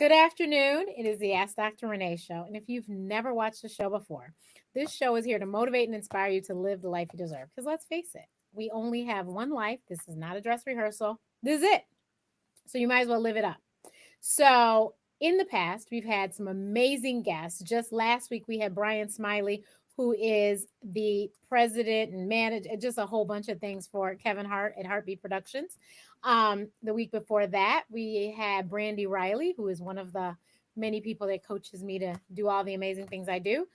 Good afternoon. It is the Ask Dr. Renee Show. And if you've never watched the show before, this show is here to motivate and inspire you to live the life you deserve. Because let's face it, we only have one life. This is not a dress rehearsal. This is it. So you might as well live it up. So in the past, we've had some amazing guests. Just last week, we had Brian Smiley, who is the president and manager, just a whole bunch of things for Kevin Hart at Heartbeat Productions. The week before that, we had Brandy Riley, who is one of the many people that coaches me to do all the amazing things I do.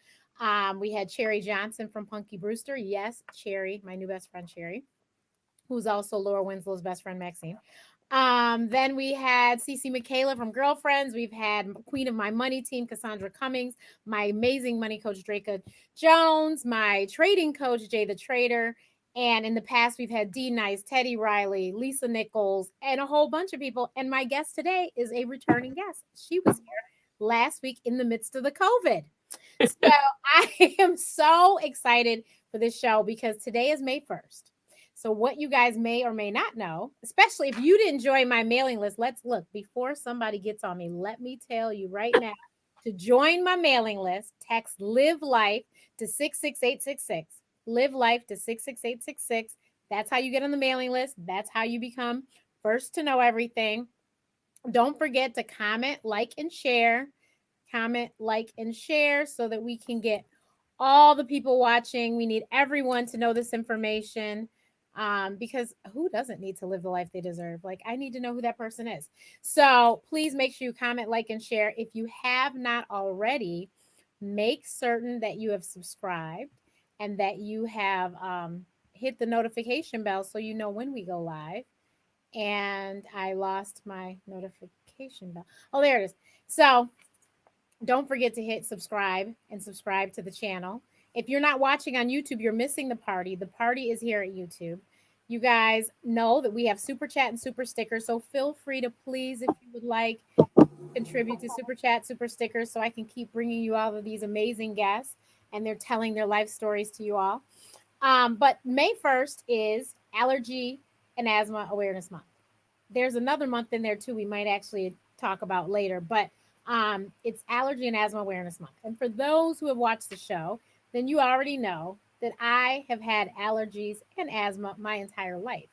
We had Cherry Johnson from Punky Brewster. Yes, Cherry, my new best friend, Cherry, who's also Laura Winslow's best friend, Maxine. Then we had Cece Michaela from Girlfriends. We've had Queen of My Money team, Cassandra Cummings, my amazing money coach, Draca Jones, my trading coach, Jay the Trader. And in the past, we've had D Nice, Teddy Riley, Lisa Nichols, and a whole bunch of people. And my guest today is a returning guest. She was here last week in the midst of the COVID. So I am so excited for this show because today is May 1st. So what you guys may or may not know, especially if you didn't join my mailing list, let's look before somebody gets on me. Let me tell you right now to join my mailing list, text Live Life to 66866. Live Life to 66866. That's how you get on the mailing list. That's how you become first to know everything. Don't forget to comment, like, and share. Comment, like, and share so that we can get all the people watching. We need everyone to know this information. Because who doesn't need to live the life they deserve? Like, I need to know who that person is. So please make sure you comment, like, and share. If you have not already, make certain that you have subscribed and that you have hit the notification bell so you know when we go live. And I lost my notification bell. Oh, there it is. So don't forget to hit subscribe and subscribe to the channel. If you're not watching on YouTube, you're missing the party. The party is here at YouTube. You guys know that we have super chat and super stickers. So feel free to please, if you would like, contribute to super chat, super stickers, so I can keep bringing you all of these amazing guests and they're telling their life stories to you all. But May 1st is Allergy and Asthma Awareness Month. There's another month in there too we might actually talk about later, but it's Allergy and Asthma Awareness Month. And for those who have watched the show, then you already know that I have had allergies and asthma my entire life.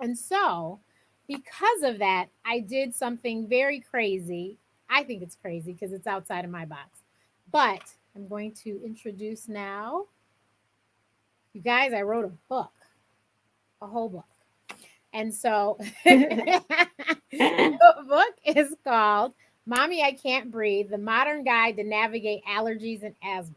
And so, because of that, I did something very crazy. I think it's crazy because it's outside of my box. But I'm going to introduce now. You guys, I wrote a book, a whole book. And so, the book is called Mommy, I Can't Breathe, The Modern Guide to Navigate Allergies and Asthma.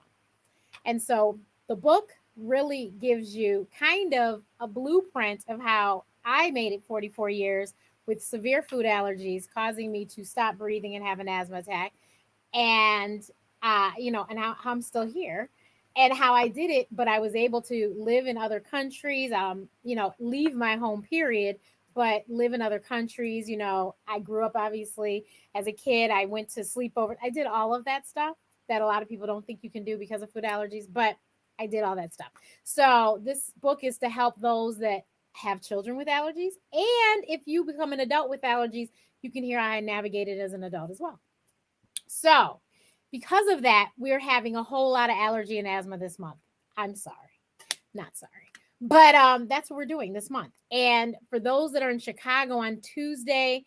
And so the book really gives you kind of a blueprint of how I made it 44 years with severe food allergies, causing me to stop breathing and have an asthma attack. And, and how I'm still here and how I did it, but I was able to live in other countries, leave my home period, but live in other countries. I grew up obviously as a kid. I went to sleepover. I did all of that stuff that a lot of people don't think you can do because of food allergies, but I did all that stuff. So this book is to help those that have children with allergies. And if you become an adult with allergies, you can hear how I navigated as an adult as well. So because of that, we're having a whole lot of allergy and asthma this month. I'm sorry, not sorry. But that's what we're doing this month. And for those that are in Chicago on Tuesday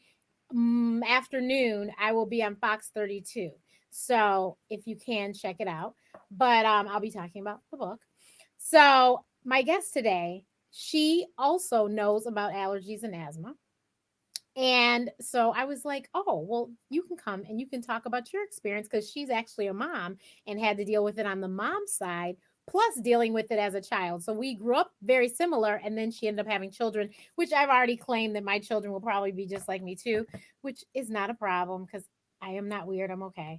afternoon, I will be on Fox 32. So if you can, check it out. But I'll be talking about the book. So my guest today, she also knows about allergies and asthma. And so I was like, oh, well, you can come and you can talk about your experience because she's actually a mom and had to deal with it on the mom side, plus dealing with it as a child. So we grew up very similar. And then she ended up having children, which I've already claimed that my children will probably be just like me too, which is not a problem because I am not weird. I'm okay.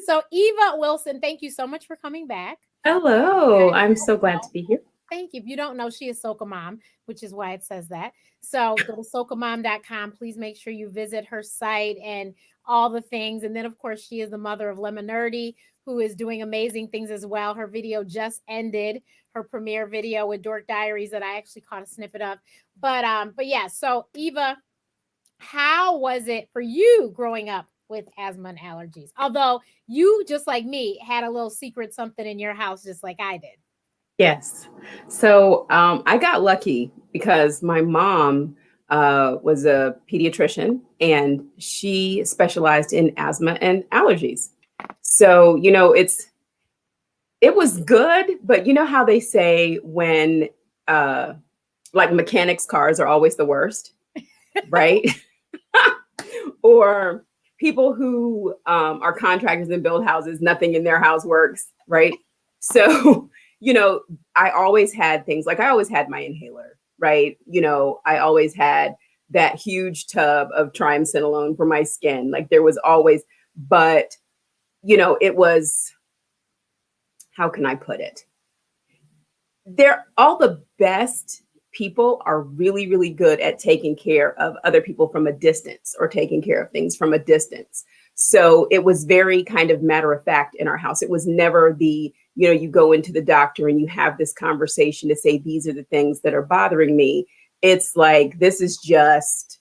So Eva Wilson, thank you so much for coming back. Hello, I'm so glad to be here. Thank you. If you don't know, she is Socamom, which is why it says that. So go to socamom.com. Please make sure you visit her site and all the things. And then, of course, she is the mother of Lemon Nerdy, who is doing amazing things as well. Her video just ended, her premiere video with Dork Diaries that I actually caught a snippet of. But yeah, so Eva, how was it for you growing up with asthma and allergies? Although you, just like me, had a little secret something in your house, just like I did. Yes. So I got lucky because my mom was a pediatrician and she specialized in asthma and allergies. So, it was good, but you know how they say when like mechanics cars are always the worst, right? Or people who are contractors and build houses, nothing in their house works, right? So, I always had things like I always had my inhaler, right? I always had that huge tub of triamcinolone for my skin. Like there was always, but, it was, how can I put it? All the best people are really, really good at taking care of other people from a distance or taking care of things from a distance. So it was very kind of matter of fact in our house. It was never you go into the doctor and you have this conversation to say, these are the things that are bothering me. It's like, this is just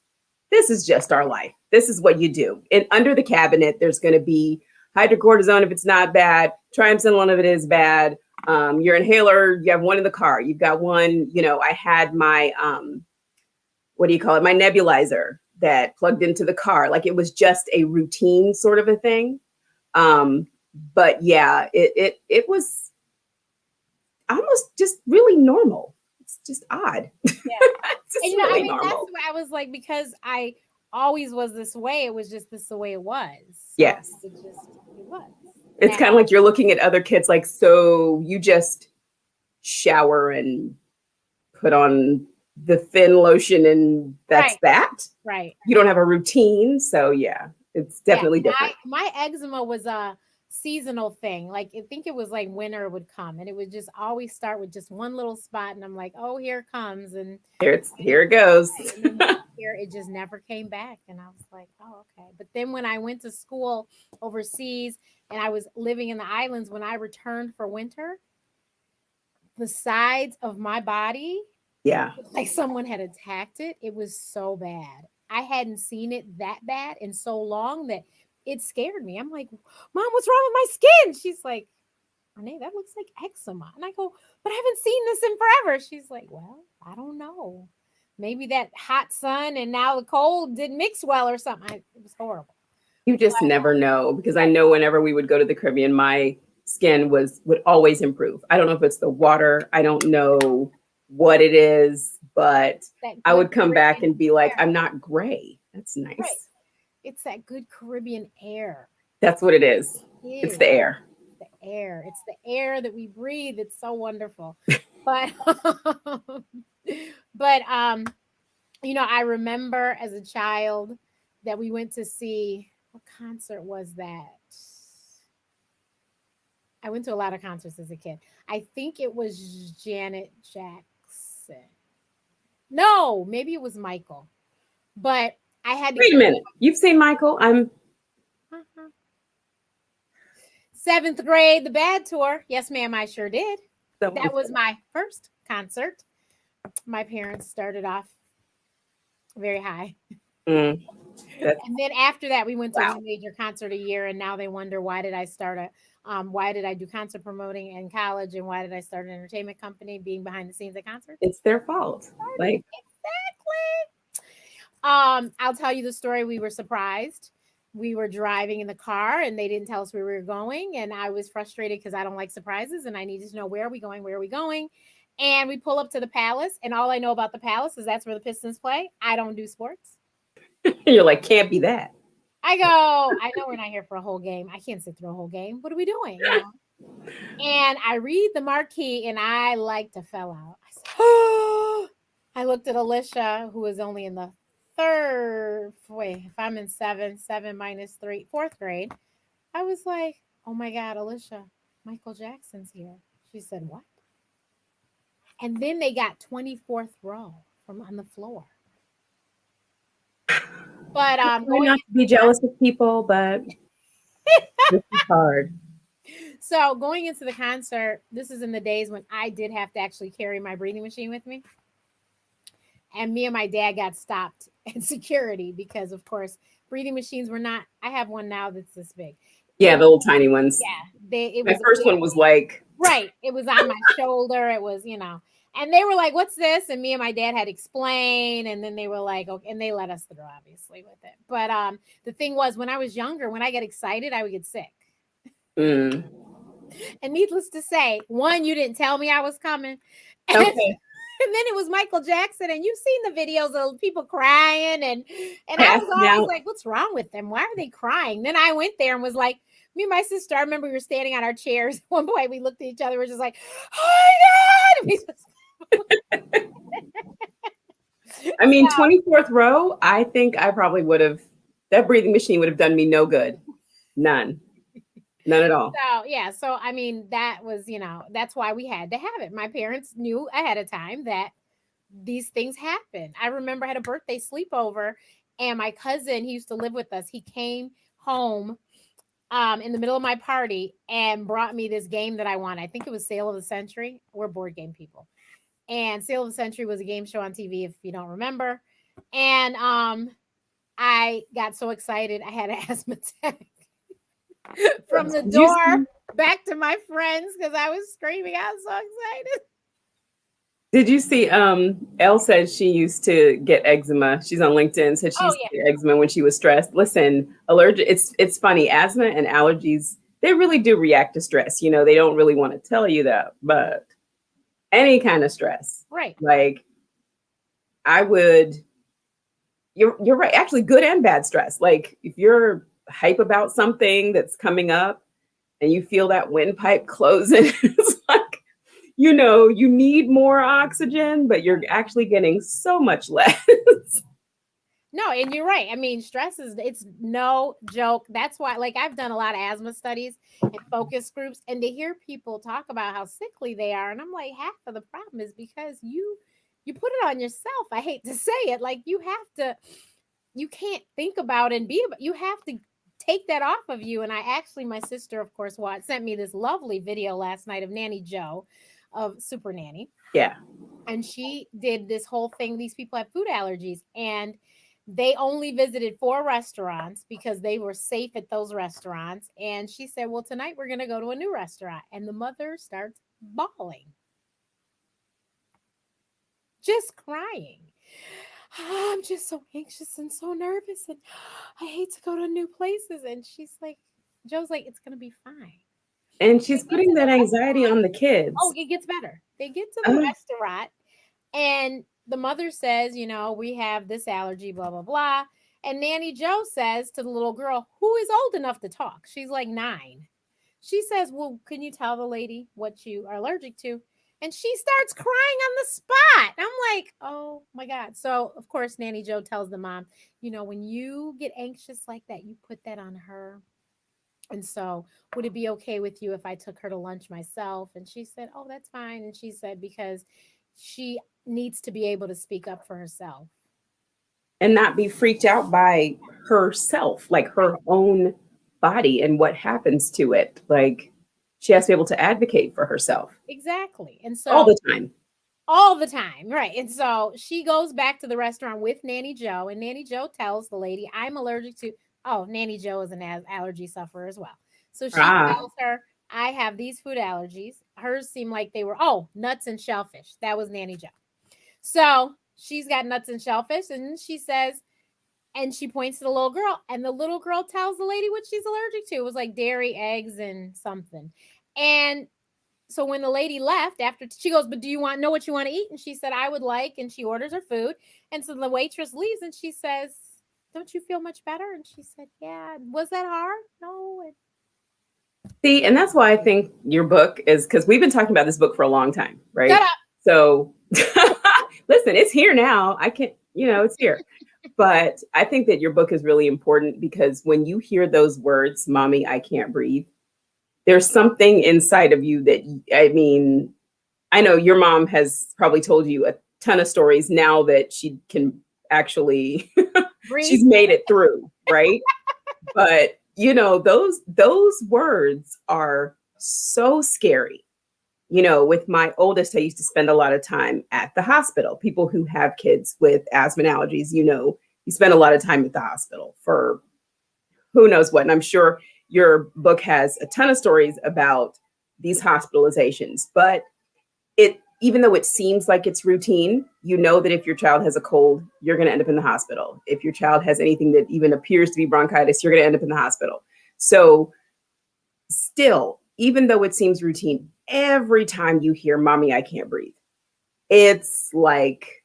our life. This is what you do. And under the cabinet, there's going to be hydrocortisone if it's not bad, triamcinolone if it is bad. Your inhaler, you have one in the car. You've got one, I had my, what do you call it? My nebulizer that plugged into the car. Like it was just a routine sort of a thing. But yeah, it was almost just really normal. It's just odd. Yeah. It's just really normal. That's what I was like, because I always was this way. It was just the way it was. So yes. It was. It's kind of like you're looking at other kids like, so you just shower and put on the thin lotion and that's right. that. Right. You don't have a routine. So yeah, it's definitely different. My eczema was a seasonal thing. Like I think it was like winter would come and it would just always start with just one little spot. And I'm like, oh, here it comes. And here it goes. Here it just never came back. And I was like, oh, okay. But then when I went to school overseas and I was living in the islands, when I returned for winter, the sides of my body, like someone had attacked it. It was so bad. I hadn't seen it that bad in so long that it scared me. I'm like, Mom, what's wrong with my skin? She's like, Renee, that looks like eczema. And I go, but I haven't seen this in forever. She's like, well, I don't know. Maybe that hot sun and now the cold didn't mix well or something. It was horrible. You just never know, because I know whenever we would go to the Caribbean, my skin would always improve. I don't know if it's the water. I don't know what it is, but I would come back and be like, I'm not gray. That's nice. Right. It's that good Caribbean air. That's what it is. It's the air. The air. It's the air that we breathe. It's so wonderful. But I remember as a child that we went to see, what concert was that? I went to a lot of concerts as a kid. I think it was Janet Jackson. No, maybe it was Michael. But I had to wait a minute. You've seen Michael? I'm 7th grade, the Bad Tour. Yes, ma'am, I sure did. That was my first concert. My parents started off very high. And then after that, we went to one major concert a year, and now they wonder why did I do concert promoting in college, and why did I start an entertainment company being behind the scenes at concerts? It's their fault. Like exactly. I'll tell you the story. We were surprised. We were driving in the car and they didn't tell us where we were going. And I was frustrated because I don't like surprises and I needed to know where are we going? And we pull up to the Palace. And all I know about the Palace is that's where the Pistons play. I don't do sports. You're like, can't be that. I go, I know we're not here for a whole game. I can't sit through a whole game. What are we doing? And I read the marquee and I like to fell out. I said, oh. I looked at Alicia, who was only in the if I'm in 7 minus 3, 4th grade, I was like, oh my God, Alicia, Michael Jackson's here. She said, what? And then they got 24th row from on the floor. But going not to be jealous of people, but this is hard. So going into the concert, this is in the days when I did have to actually carry my breathing machine with me. And me and my dad got stopped at security because, of course, breathing machines were not. I have one now that's this big. Yeah, It, the old tiny ones. yeah, it My was first one was like, right. It was on my shoulder. It was, and they were like, "What's this?" And me and my dad had explained, and then they were like, "Okay," and they let us through, obviously, with it. But the thing was, when I was younger, when I get excited, I would get sick. mm, And needless to say, one, you didn't tell me I was coming. okay. And then it was Michael Jackson, and you've seen the videos of people crying, and I was Passing always out. like, "What's wrong with them? Why are they crying?" Then I went there and was like, me and my sister. I remember we were standing on our chairs. At one point, we looked at each other. We're just like, "Oh my god!" I mean, 24th row, I think I probably would have, that breathing machine would have done me no good. None. None at all. So yeah, so I mean, that was, that's why we had to have it. My parents knew ahead of time that these things happen. I remember I had a birthday sleepover, and my cousin, he used to live with us, he came home in the middle of my party and brought me this game that I won. I think it was Sale of the Century. We're board game people. And Sale of the Century was a game show on TV, if you don't remember. And I got so excited I had an asthma attack from the door back to my friends because I was screaming. I was so excited. Did you see Elle said she used to get eczema. She's on LinkedIn, said she used to get eczema when she was stressed. Listen, allergic, it's funny. Asthma and allergies, they really do react to stress. They don't really want to tell you that, but any kind of stress. Right. Like you're right. Actually, good and bad stress. Like if you're hype about something that's coming up and you feel that windpipe closing, it's like, you need more oxygen, but you're actually getting so much less. No, and you're right. I mean, it's no joke. That's why, like, I've done a lot of asthma studies and focus groups, and to hear people talk about how sickly they are, and I'm like, half of the problem is because you put it on yourself. I hate to say it. Like, you can't think about it and you have to take that off of you. And my sister, of course, sent me this lovely video last night of Nanny Joe of Super Nanny. Yeah. And she did this whole thing. These people have food allergies, and they only visited 4 restaurants because they were safe at those restaurants. And she said, well, tonight we're going to go to a new restaurant. And the mother starts bawling, just crying. Oh, I'm just so anxious and so nervous, and I hate to go to new places. And she's like, Joe's like, it's going to be fine. And she's putting that anxiety on the kids. Oh, it gets better. They get to the restaurant, and the mother says, we have this allergy, blah, blah, blah. And Nanny Joe says to the little girl, who is old enough to talk, she's like 9. She says, well, can you tell the lady what you are allergic to? And she starts crying on the spot. I'm like, oh my God. So, of course, Nanny Joe tells the mom, when you get anxious like that, you put that on her. And so, would it be okay with you if I took her to lunch myself? And she said, oh, that's fine. And she said, because she needs to be able to speak up for herself. And not be freaked out by herself, like her own body and what happens to it. Like she has to be able to advocate for herself. Exactly. And so all the time. Right. And so she goes back to the restaurant with Nanny Joe, and Nanny Joe tells the lady, I'm allergic to, Nanny Joe is an allergy sufferer as well. So she tells her, I have these food allergies. Hers seemed like they were, nuts and shellfish. That was Nanny Joe. So she's got nuts and shellfish, and she says, and she points to the little girl, and the little girl tells the lady what she's allergic to. It was like dairy, eggs, and something. And so when the lady left, after she goes, but do you know what you want to eat? And she said, I would like, and she orders her food. And so the waitress leaves, and she says, don't you feel much better? And she said, yeah. Was that hard? No. See, and that's why I think your book is, because we've been talking about this book for a long time, right? Shut up. So listen, it's here now. I can't, it's here. But I think that your book is really important because when you hear those words, mommy, I can't breathe, there's something inside of you that, I know your mom has probably told you a ton of stories now that she can actually, she's made it through, right? But, those words are so scary. You know, with my oldest, I used to spend a lot of time at the hospital. People who have kids with asthma and allergies, you know, you spend a lot of time at the hospital for who knows what. And I'm sure your book has a ton of stories about these hospitalizations, but even though it seems like it's routine, you know that if your child has a cold, you're going to end up in the hospital. If your child has anything that even appears to be bronchitis, you're going to end up in the hospital. So still, even though it seems routine, every time you hear, "Mommy, I can't breathe," it's like,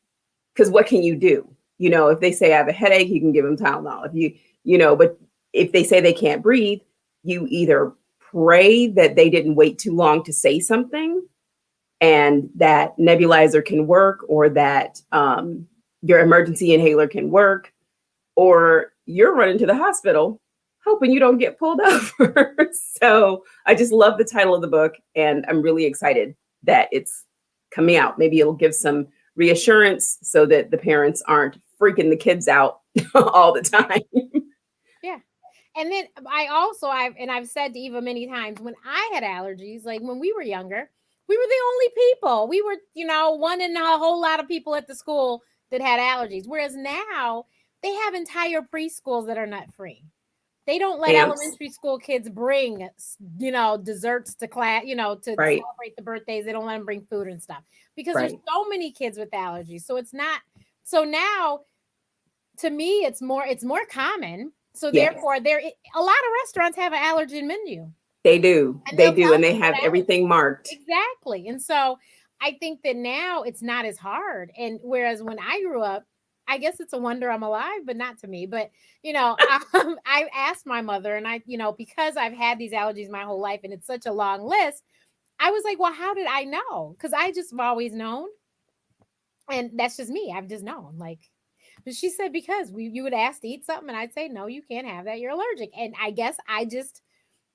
because what can you do? You know, if they say I have a headache, you can give them Tylenol. If you know, but if they say they can't breathe, you either pray that they didn't wait too long to say something and that nebulizer can work, or that your emergency inhaler can work, or you're running to the hospital hoping you don't get pulled over. So I just love the title of the book, and I'm really excited that it's coming out. Maybe it'll give some reassurance so that the parents aren't freaking the kids out all the time. Yeah. And then I've said to Eva many times, when I had allergies, like when we were younger, we were the only people. We were, you know, one in a whole lot of people at the school that had allergies. Whereas now they have entire preschools that are nut free. They don't let elementary school kids bring, you know, desserts to class, you know, to celebrate the birthdays. They don't let them bring food and stuff because there's so many kids with allergies. So it's not, so now to me, it's more common. So therefore a lot of restaurants have an allergen menu. They do. They do. And they have everything marked. Exactly. And so I think that now it's not as hard. And whereas when I grew up, I guess it's a wonder I'm alive, but not to me. But, you know, I asked my mother, and you know, because I've had these allergies my whole life and it's such a long list, I was like, well, how did I know? Because I just have always known. And that's just me. I've just known. Like, but she said, because you would ask to eat something and I'd say, no, you can't have that. You're allergic. And I guess I just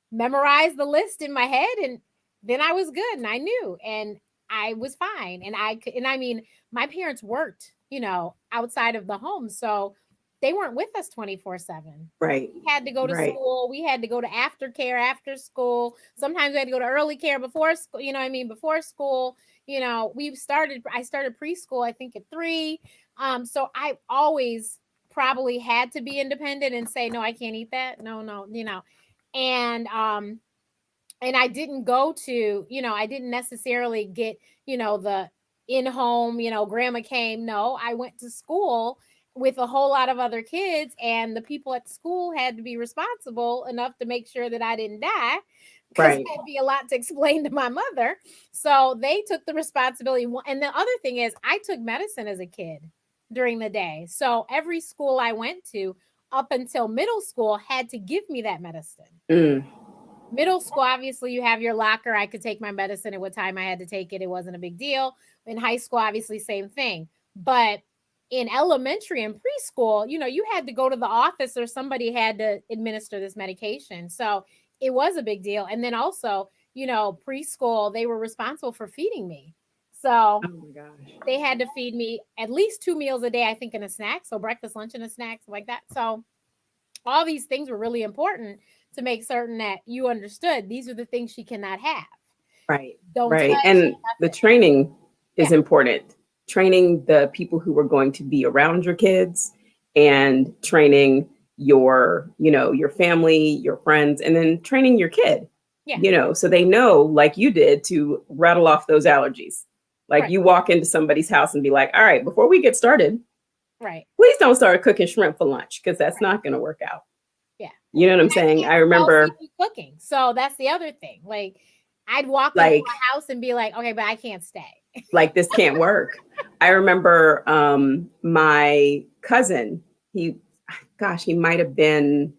memorized the list in my head, and then I was good and I knew, and I was fine. And I mean, my parents worked, you know, outside of the home. So they weren't with us 24/7. Right. We had to go to school. We had to go to aftercare after school. Sometimes we had to go to early care before school, you know what I mean? Before school, you know, I started preschool, I think at 3. So I always probably had to be independent and say, no, I can't eat that. No, you know. And I didn't go to, you know, I didn't necessarily get, you know, the in-home, you know, grandma came. No, I went to school with a whole lot of other kids, and the people at the school had to be responsible enough to make sure that I didn't die, because that'd be a lot to explain to my mother. So they took the responsibility. And the other thing is, I took medicine as a kid during the day. So every school I went to up until middle school had to give me that medicine. Middle school, obviously, you have your locker. I could take my medicine at what time I had to take it. It wasn't a big deal. In high school, obviously, same thing. But in elementary and preschool, you know, you had to go to the office or somebody had to administer this medication. So it was a big deal. And then also, you know, preschool, they were responsible for feeding me. So they had to feed me at least 2 meals a day, I think, and a snack. So breakfast, lunch, and a snack, like that. So all these things were really important to make certain that you understood these are the things she cannot have. Right. And the training is important. Training the people who are going to be around your kids, and training your, you know, your family, your friends, and then training your kid, you know, so they know, like you did, to rattle off those allergies. Like you walk into somebody's house and be like, all right, before we get started, please don't start cooking shrimp for lunch, because that's not going to work out. Yeah. You know what I'm saying? I remember cooking. So that's the other thing. Like I'd walk into my house and be like, okay, but I can't stay. Like this can't work. I remember my cousin, he might have been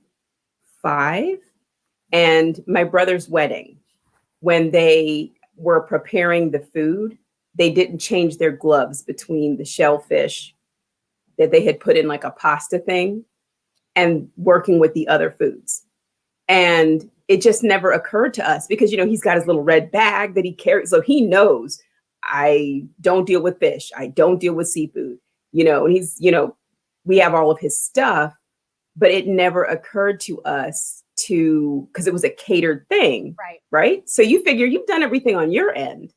5, and my brother's wedding, when they were preparing the food, they didn't change their gloves between the shellfish that they had put in like a pasta thing and working with the other foods. And it just never occurred to us, because, you know, he's got his little red bag that he carries. So he knows, I don't deal with fish. I don't deal with seafood, you know, and he's, you know, we have all of his stuff, but it never occurred to us because it was a catered thing. Right. So you figure you've done everything on your end.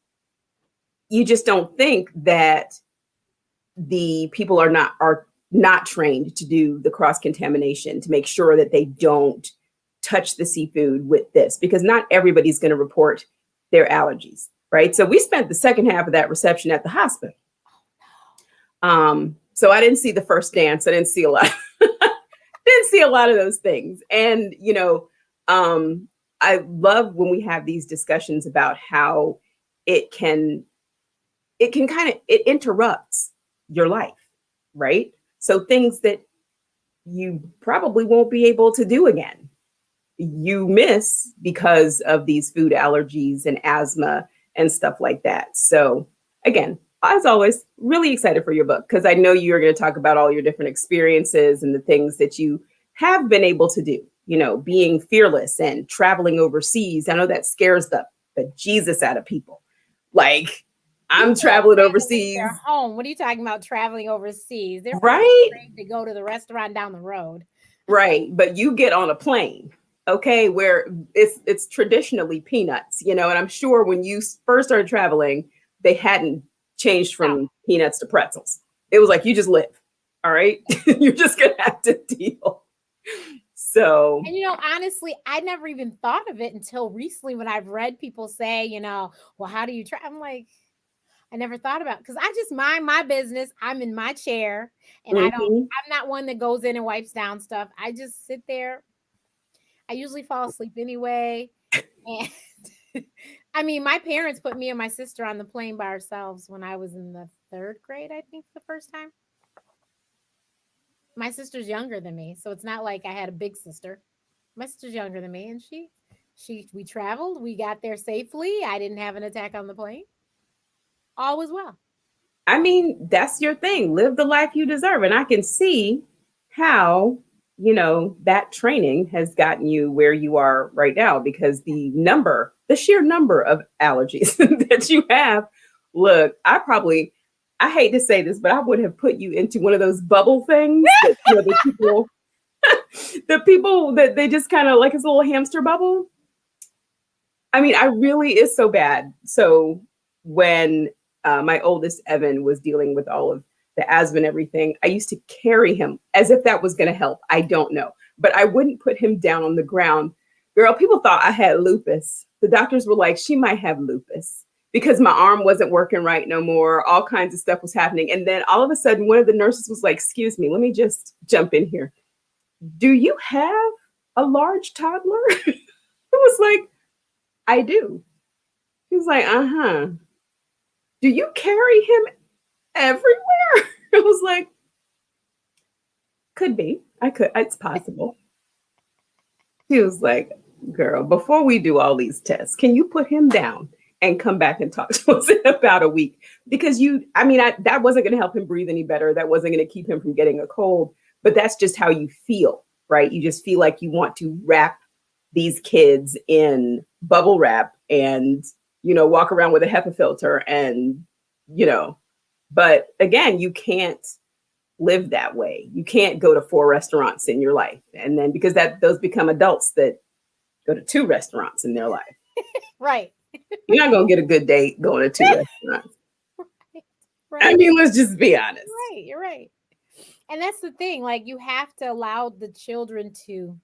you just don't think that the people are not trained to do the cross contamination to make sure that they don't touch the seafood with this, because not everybody's going to report their allergies, right? So we spent the second half of that reception at the hospital. So I didn't see the first dance. I didn't see a lot. Didn't see a lot of those things. And, I love when we have these discussions about how it interrupts your life, right? So things that you probably won't be able to do again, you miss because of these food allergies and asthma and stuff like that. So again, as always, really excited for your book, because I know you're going to talk about all your different experiences and the things that you have been able to do, being fearless and traveling overseas. I know that scares the Jesus out of people. Like, I'm traveling overseas. They're home. What are you talking about traveling overseas? They're right to go to the restaurant down the road. Right. But you get on a plane, okay, where it's traditionally peanuts, and I'm sure when you first started traveling, they hadn't changed from peanuts to pretzels. It was like, you just live. All right. You're just going to have to deal. So, and honestly, I never even thought of it until recently when I've read people say, well, how do you try? I'm like, I never thought about, because I just mind my business. I'm in my chair and I'm not one that goes in and wipes down stuff. I just sit there. I usually fall asleep anyway. And I mean, my parents put me and my sister on the plane by ourselves when I was in the 3rd grade, I think, the first time. My sister's younger than me, so it's not like I had a big sister. My sister's younger than me, and we traveled. We got there safely. I didn't have an attack on the plane. All was well. I mean, that's your thing. Live the life you deserve. And I can see how, that training has gotten you where you are right now, because the sheer number of allergies that you have. Look, I hate to say this, but I would have put you into one of those bubble things that, the people that they just kind of like, it's a little hamster bubble. I mean, it's so bad. So when my oldest Evan was dealing with all of the asthma and everything, I used to carry him as if that was going to help. I don't know, but I wouldn't put him down on the ground. Girl, people thought I had lupus. The doctors were like, she might have lupus, because my arm wasn't working right no more. All kinds of stuff was happening. And then all of a sudden, one of the nurses was like, excuse me, let me just jump in here. Do you have a large toddler? It was like, I do. He was like, do you carry him everywhere? I was like, could be. It's possible. He was like, girl, before we do all these tests, can you put him down and come back and talk to us in about a week? Because that wasn't going to help him breathe any better. That wasn't going to keep him from getting a cold. But that's just how you feel, right? You just feel like you want to wrap these kids in bubble wrap and, walk around with a HEPA filter and, but again, you can't live that way. You can't go to 4 restaurants in your life. And then because those become adults that go to 2 restaurants in their life. Right. You're not going to get a good date going to 2 restaurants. Right. I mean, let's just be honest. Right. You're right. And that's the thing. Like, you have to allow the children to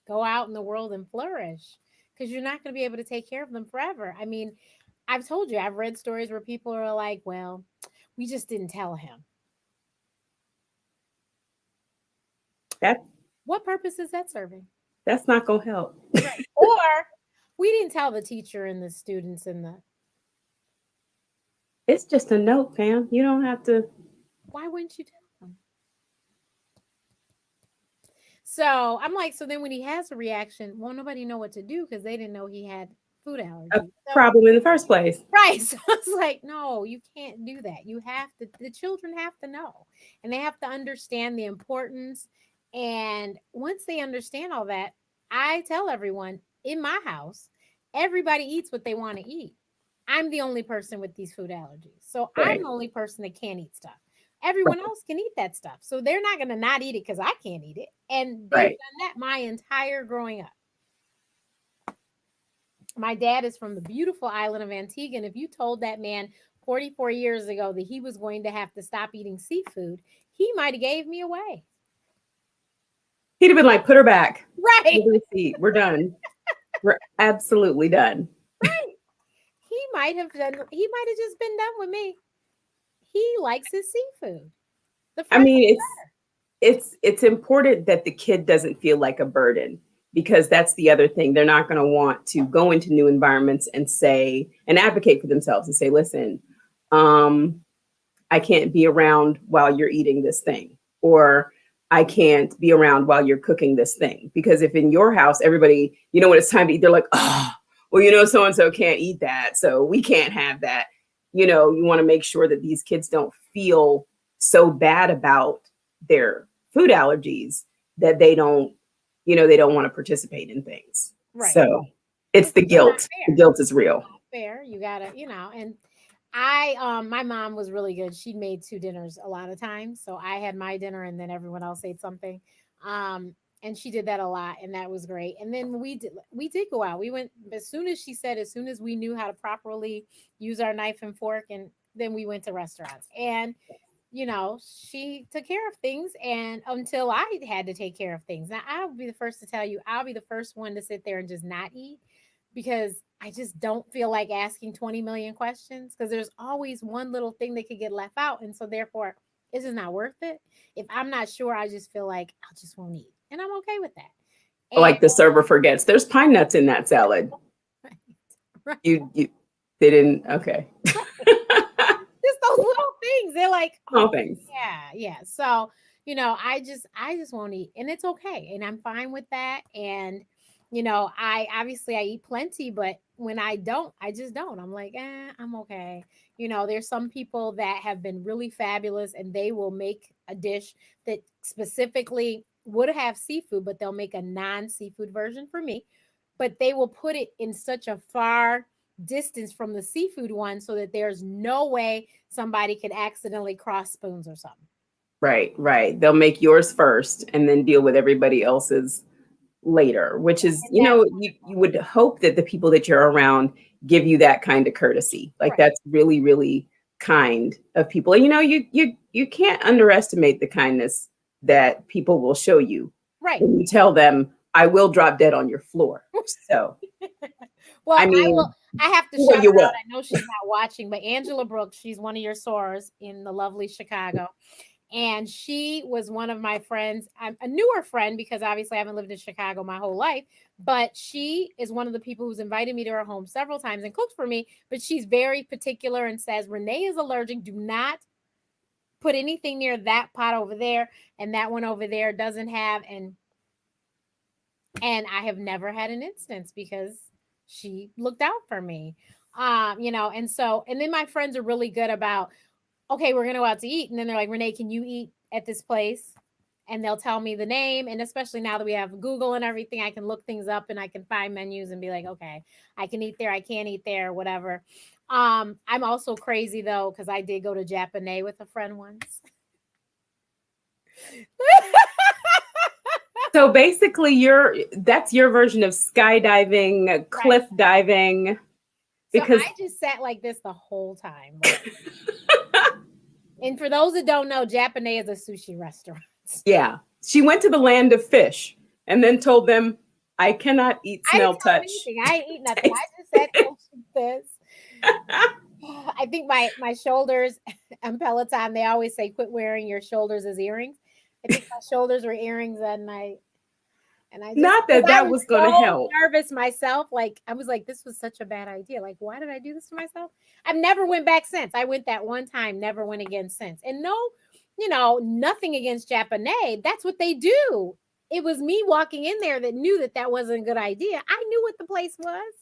go out in the world and flourish, because you're not going to be able to take care of them forever. I mean, I've told you, I've read stories where people are like, well, we just didn't tell him. What purpose is that serving? That's not going to help. Right. Or we didn't tell the teacher and the students It's just a note, fam. You don't have to. Why wouldn't you tell them? So I'm like, so then when he has a reaction, won't nobody know what to do, because they didn't know he had food allergy. Problem in the first place. Right. So I was like, no, you can't do that. The children have to know, and they have to understand the importance. And once they understand all that, I tell everyone in my house, everybody eats what they want to eat. I'm the only person with these food allergies. So right. I'm the only person that can't eat stuff. Everyone else can eat that stuff. So they're not going to not eat it because I can't eat it. And they've done that my entire growing up. My dad is from the beautiful island of Antigua. And if you told that man 44 years ago that he was going to have to stop eating seafood, he might have gave me away. He'd have been like, put her back. Right. We're done. We're absolutely done. Right. He might have just been done with me. He likes his seafood. I mean, it's important that the kid doesn't feel like a burden, because that's the other thing. They're not going to want to go into new environments and say and advocate for themselves and say, listen, I can't be around while you're eating this thing, or I can't be around while you're cooking this thing. Because if in your house, everybody, when it's time to eat, they're like, oh, well, so-and-so can't eat that, so we can't have that. You want to make sure that these kids don't feel so bad about their food allergies that they don't want to participate in things. Right. So it's the guilt. The guilt is real. Fair. You gotta, and my mom was really good. She made 2 dinners a lot of times. So I had my dinner and then everyone else ate something. And she did that a lot, and that was great. And then we did go out. We went as soon as we knew how to properly use our knife and fork, and then we went to restaurants. And she took care of things, and until I had to take care of things. Now, I'll be the first to tell you, I'll be the first one to sit there and just not eat, because I just don't feel like asking 20 million questions, because there's always one little thing that could get left out. And so therefore, it's just not worth it. If I'm not sure, I just feel like I just won't eat. And I'm okay with that. And like the server forgets, there's pine nuts in that salad. Right. You they didn't, okay. Just those little things. They're like, oh, things. Yeah. So, I just won't eat, and it's okay. And I'm fine with that. And, I eat plenty, but when I don't, I just don't. I'm like, I'm okay. There's some people that have been really fabulous, and they will make a dish that specifically would have seafood, but they'll make a non-seafood version for me. But they will put it in such a far distance from the seafood one so that there's no way somebody could accidentally cross spoons or something. Right. They'll make yours first and then deal with everybody else's later, which is, you would hope that the people that you're around give you that kind of courtesy. Like, right. That's really, really kind of people. And, you can't underestimate the kindness that people will show you. Right. When you tell them, I will drop dead on your floor. So, well, I have to shout her out. I know she's not watching, but Angela Brooks, she's one of your sorors in the lovely Chicago. And she was one of my friends. I'm a newer friend because obviously I haven't lived in Chicago my whole life, but she is one of the people who's invited me to her home several times and cooked for me. But she's very particular and says, Renee is allergic. Do not put anything near that pot over there, and that one over there doesn't have. And I have never had an instance because she looked out for me. And then my friends are really good about, okay, we're going to go out to eat. And then they're like, Renee, can you eat at this place? And they'll tell me the name. And especially now that we have Google and everything, I can look things up and I can find menus and be like, okay, I can eat there. I can't eat there, whatever. I'm also crazy though, because I did go to Japanese with a friend once. So basically that's your version of skydiving, cliff diving. Because so I just sat like this the whole time. And for those that don't know, Japanese is a sushi restaurant. Yeah. She went to the land of fish and then told them, I cannot eat, smell, touch. I ain't eat nothing. I just sat there like this. I think my shoulders on Peloton, they always say, quit wearing your shoulders as earrings. I think my shoulders were earrings that night. And I just, not that was going to help. Nervous myself. Like, I was like, this was such a bad idea. Like, why did I do this to myself? I've never went back since. I went that one time, never went again since. And nothing against Japanese. That's what they do. It was me walking in there that knew that wasn't a good idea. I knew what the place was.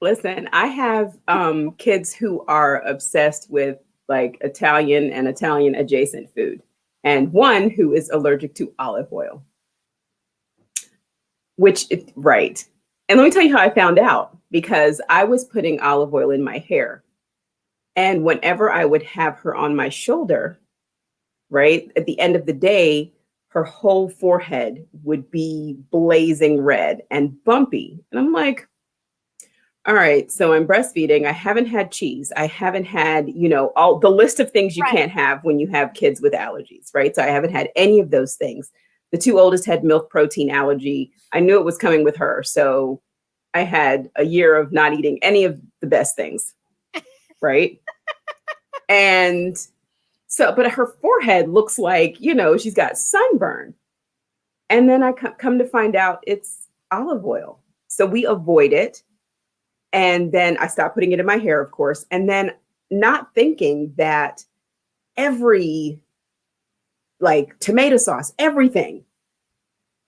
Listen, I have kids who are obsessed with like Italian and Italian adjacent food, and one who is allergic to olive oil. Right. And let me tell you how I found out, because I was putting olive oil in my hair. And whenever I would have her on my shoulder, right, at the end of the day, her whole forehead would be blazing red and bumpy. And I'm like, all right, so I'm breastfeeding. I haven't had cheese. I haven't had, all the list of things you Right. can't have when you have kids with allergies, right? So I haven't had any of those things. The two oldest had milk protein allergy. I knew it was coming with her. So I had a year of not eating any of the best things, right? And so, but her forehead looks like, she's got sunburn. And then I come to find out it's olive oil. So we avoid it. And then I stopped putting it in my hair, of course. And then not thinking that every, like, tomato sauce, everything.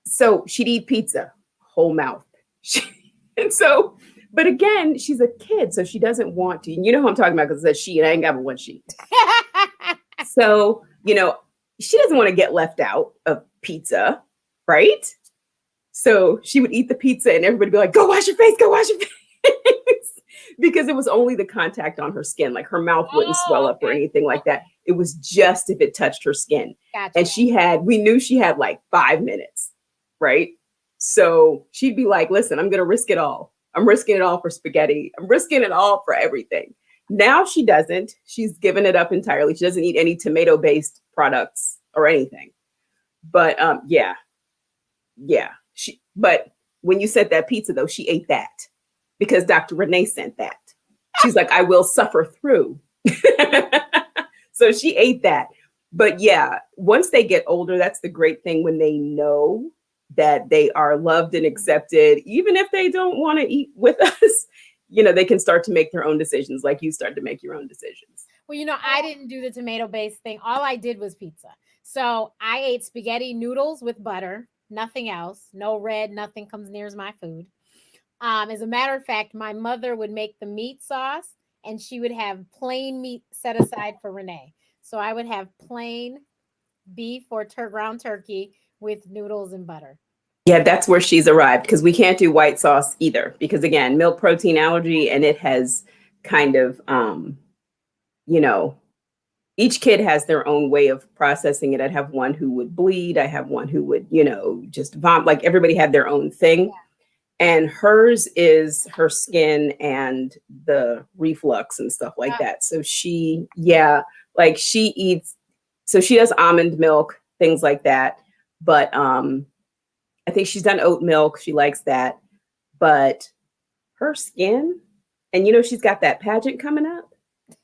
So she'd eat pizza, whole mouth. And so, but again, she's a kid, so she doesn't want to. And you know who I'm talking about because it says she, and I ain't got but one she. So, she doesn't want to get left out of pizza, right? So she would eat the pizza and everybody would be like, go wash your face, go wash your face. Because it was only the contact on her skin. Like her mouth wouldn't swell up or anything like that. It was just if it touched her skin. Gotcha. And we knew she had like 5 minutes, right? So she'd be like, listen, I'm going to risk it all. I'm risking it all for spaghetti. I'm risking it all for everything. Now she doesn't. She's given it up entirely. She doesn't eat any tomato-based products or anything. But yeah. But when you said that pizza, though, she ate that because Dr. Renee sent that. She's like, I will suffer through. So she ate that. But yeah, once they get older, that's the great thing when they know that they are loved and accepted, even if they don't want to eat with us, they can start to make their own decisions like you start to make your own decisions. Well, I didn't do the tomato-based thing. All I did was pizza. So I ate spaghetti noodles with butter, nothing else. No red, nothing comes near as my food. As a matter of fact, my mother would make the meat sauce and she would have plain meat set aside for Renee. So I would have plain beef or ground turkey with noodles and butter. Yeah, that's where she's arrived because we can't do white sauce either because, again, milk protein allergy, and it has kind of, each kid has their own way of processing it. I'd have one who would bleed. I have one who would, just vomit. Like everybody had their own thing. Yeah. And hers is her skin and the reflux and stuff like that. So she eats, so she does almond milk, things like that. But I think she's done oat milk. She likes that. But her skin, and she's got that pageant coming up.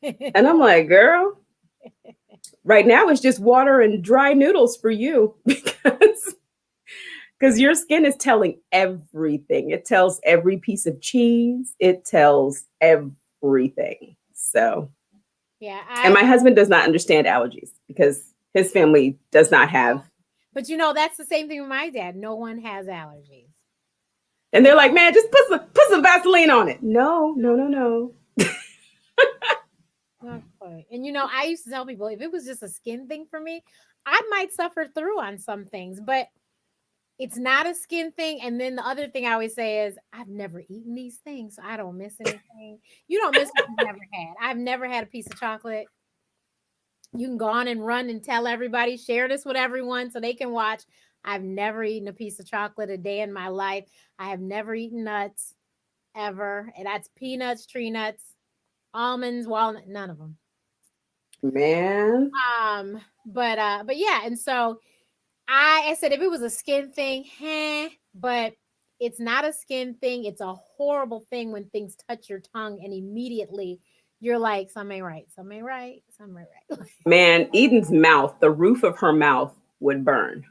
And I'm like, girl, right now it's just water and dry noodles for you because your skin is telling everything. It tells every piece of cheese. It tells everything. So, yeah. And my husband does not understand allergies because his family does not have. But that's the same thing with my dad. No one has allergies. And they're like, man, just put some Vaseline on it. No. Not quite. And I used to tell people if it was just a skin thing for me, I might suffer through on some things, but it's not a skin thing. And then the other thing I always say is I've never eaten these things, so I don't miss anything. You don't miss what you've never had. I've never had a piece of chocolate. You can go on and run and tell everybody, share this with everyone so they can watch. I've never eaten a piece of chocolate a day in my life. I have never eaten nuts ever. And that's peanuts, tree nuts, almonds, walnut, none of them. Man. But yeah, and so I said if it was a skin thing, but it's not a skin thing. It's a horrible thing when things touch your tongue and immediately you're like, something ain't right, something ain't right, something ain't right. Man, Eden's mouth, the roof of her mouth would burn.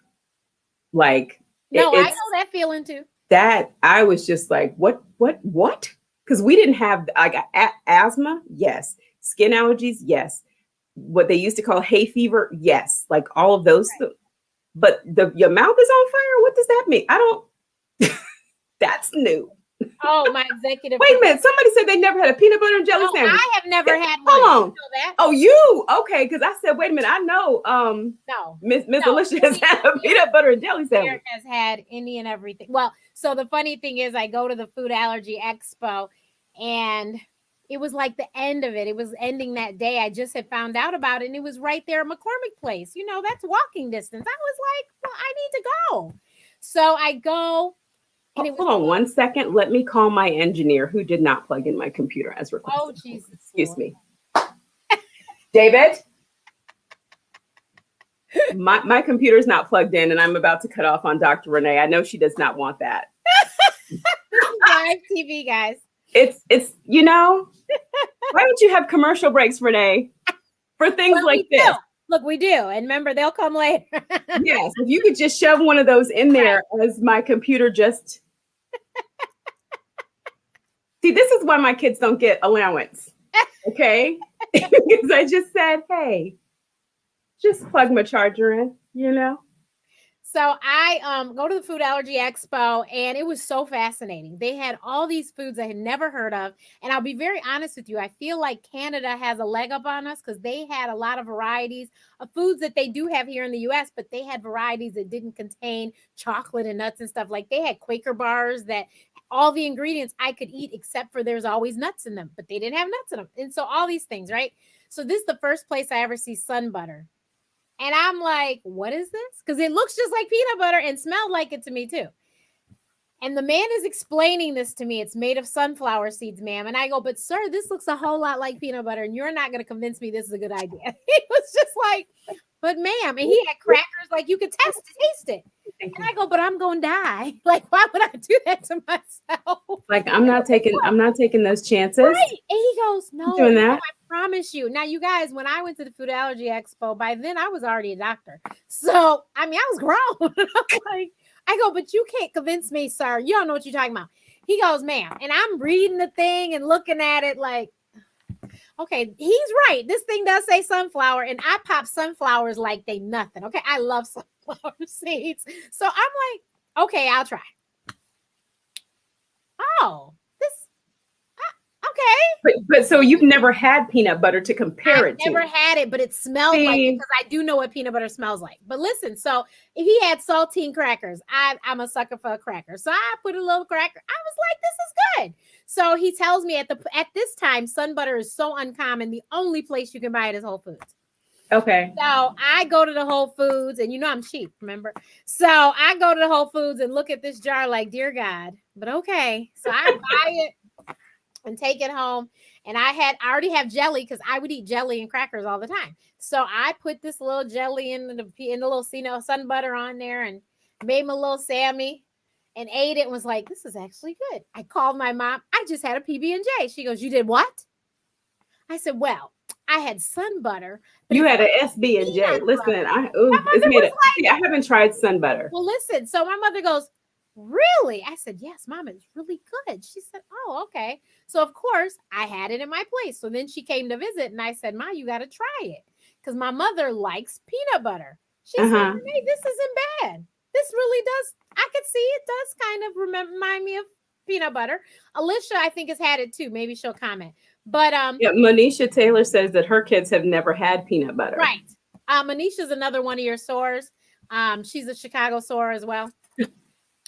Like, no, I know that feeling too. That I was just like, what? Because we didn't have, I got asthma, yes. Skin allergies, yes. What they used to call hay fever, yes. Like all of those. Right. But your mouth is on fire? What does that mean? I don't, that's new. Oh, my executive. Wait a minute. Somebody said they never had a peanut butter and jelly sandwich. I have never had one. Hold on. You know that? Oh, you? Okay. Because I said, wait a minute. I know no. Miss Alicia has had a peanut butter and jelly sandwich. Has had any and everything. Well, so the funny thing is I go to the Food Allergy Expo and it was like the end of it. It was ending that day. I just had found out about it and it was right there at McCormick Place. That's walking distance. I was like, well, I need to go. So I go And it was, hold on 1 second. Let me call my engineer who did not plug in my computer as requested. oh, Jesus. Excuse Lord. me. David? My computer's not plugged in and I'm about to cut off on Dr. Renee. I know she does not want that. This is live TV, guys. It's why don't you have commercial breaks, Renee? For things Well, like this. Look, we do. And remember, they'll come later. Yes, if you could just shove one of those in there as my computer just. See, this is why my kids don't get allowance. Okay? Because I just said, hey, just plug my charger in, So I go to the Food Allergy Expo, and it was so fascinating. They had all these foods I had never heard of. And I'll be very honest with you. I feel like Canada has a leg up on us because they had a lot of varieties of foods that they do have here in the US, but they had varieties that didn't contain chocolate and nuts and stuff. Like they had Quaker bars that all the ingredients I could eat, except for there's always nuts in them, but they didn't have nuts in them. And so all these things, right? So this is the first place I ever see sun butter. And I'm like, what is this? Because it looks just like peanut butter and smelled like it to me too. And the man is explaining this to me. It's made of sunflower seeds, ma'am. And I go, but sir, this looks a whole lot like peanut butter. And you're not going to convince me this is a good idea. He was just like, but ma'am. And he had crackers like you could taste it. And I go, but I'm going to die. Like, why would I do that to myself? Like, I'm not taking those chances. Right. And he goes, no, doing that. I promise you. Now, you guys, when I went to the Food Allergy Expo, by then I was already a doctor. So, I mean, I was grown. I'm like, I go, but you can't convince me, sir. You don't know what you're talking about. He goes, ma'am. And I'm reading the thing and looking at it like, okay, he's right. This thing does say sunflower, and I pop sunflowers like they nothing. Okay, I love sunflower seeds. So I'm like, okay, I'll try. Oh, okay. But so you've never had peanut butter to compare it to? I've never had it, but it smelled like it because I do know what peanut butter smells like. But listen, so if he had saltine crackers, I'm a sucker for a cracker. So I put a little cracker. I was like, this is good. So he tells me at this time, sun butter is so uncommon. The only place you can buy it is Whole Foods. Okay. So I go to the Whole Foods, and I'm cheap, remember? So I go to the Whole Foods and look at this jar like, dear God. But okay. So I buy it and take it home. And I already have jelly because I would eat jelly and crackers all the time. So I put this little jelly in the little sun butter on there and made my little Sammy and ate it and was like, this is actually good. I called my mom. I just had a PB&J. She goes, you did what? I said, well, I had sun butter. You had an SB&J. Listen, I haven't tried sun butter. Well, listen. So my mother goes, really? I said, yes, Mom, it's really good. She said, oh, okay. So, of course, I had it in my place. So then she came to visit and I said, Ma, you got to try it. Because my mother likes peanut butter. She said, hey, this isn't bad. This really does. I could see it does kind of remind me of peanut butter. Alicia, I think, has had it too. Maybe she'll comment. But Manisha Taylor says that her kids have never had peanut butter. Right. Manisha's another one of your soars. She's a Chicago soar as well.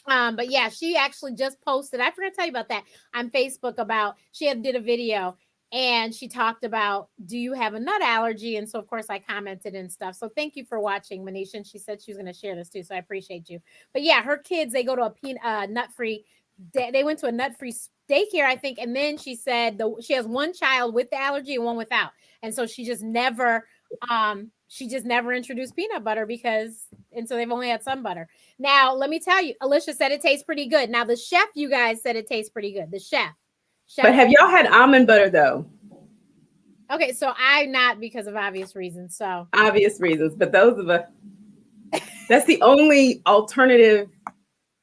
But yeah, she actually just posted, I forgot to tell you about that, on Facebook she did a video and she talked about, do you have a nut allergy? And so of course I commented and stuff. So thank you for watching, Manisha. And she said she was going to share this too. So I appreciate you. But yeah, her kids, they go to a nut-free, they went to a nut-free daycare, I think. And then she said she has one child with the allergy and one without. And so she just never introduced peanut butter and so they've only had sun butter. Now, let me tell you, Alicia said it tastes pretty good. Now, the chef, you guys said it tastes pretty good. The chef. But have y'all had almond butter, though? Okay, so I'm not because of obvious reasons. So obvious reasons, but that's the only alternative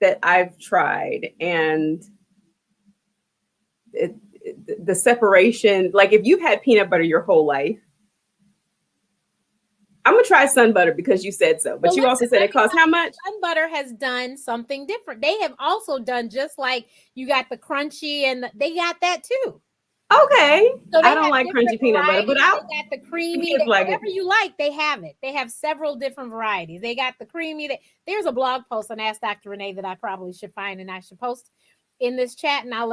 that I've tried. And the separation, like if you've had peanut butter your whole life, I'm going to try sun butter because you said so. But you also said it costs how much? Sun butter has done something different. They have also done just like you got the crunchy and they got that too. Okay. So I don't like crunchy peanut butter, but they got the creamy, whatever you like, they have it. They have several different varieties. They got the creamy. There's a blog post on Ask Dr. Renee that I probably should find and I should post in this chat and I'll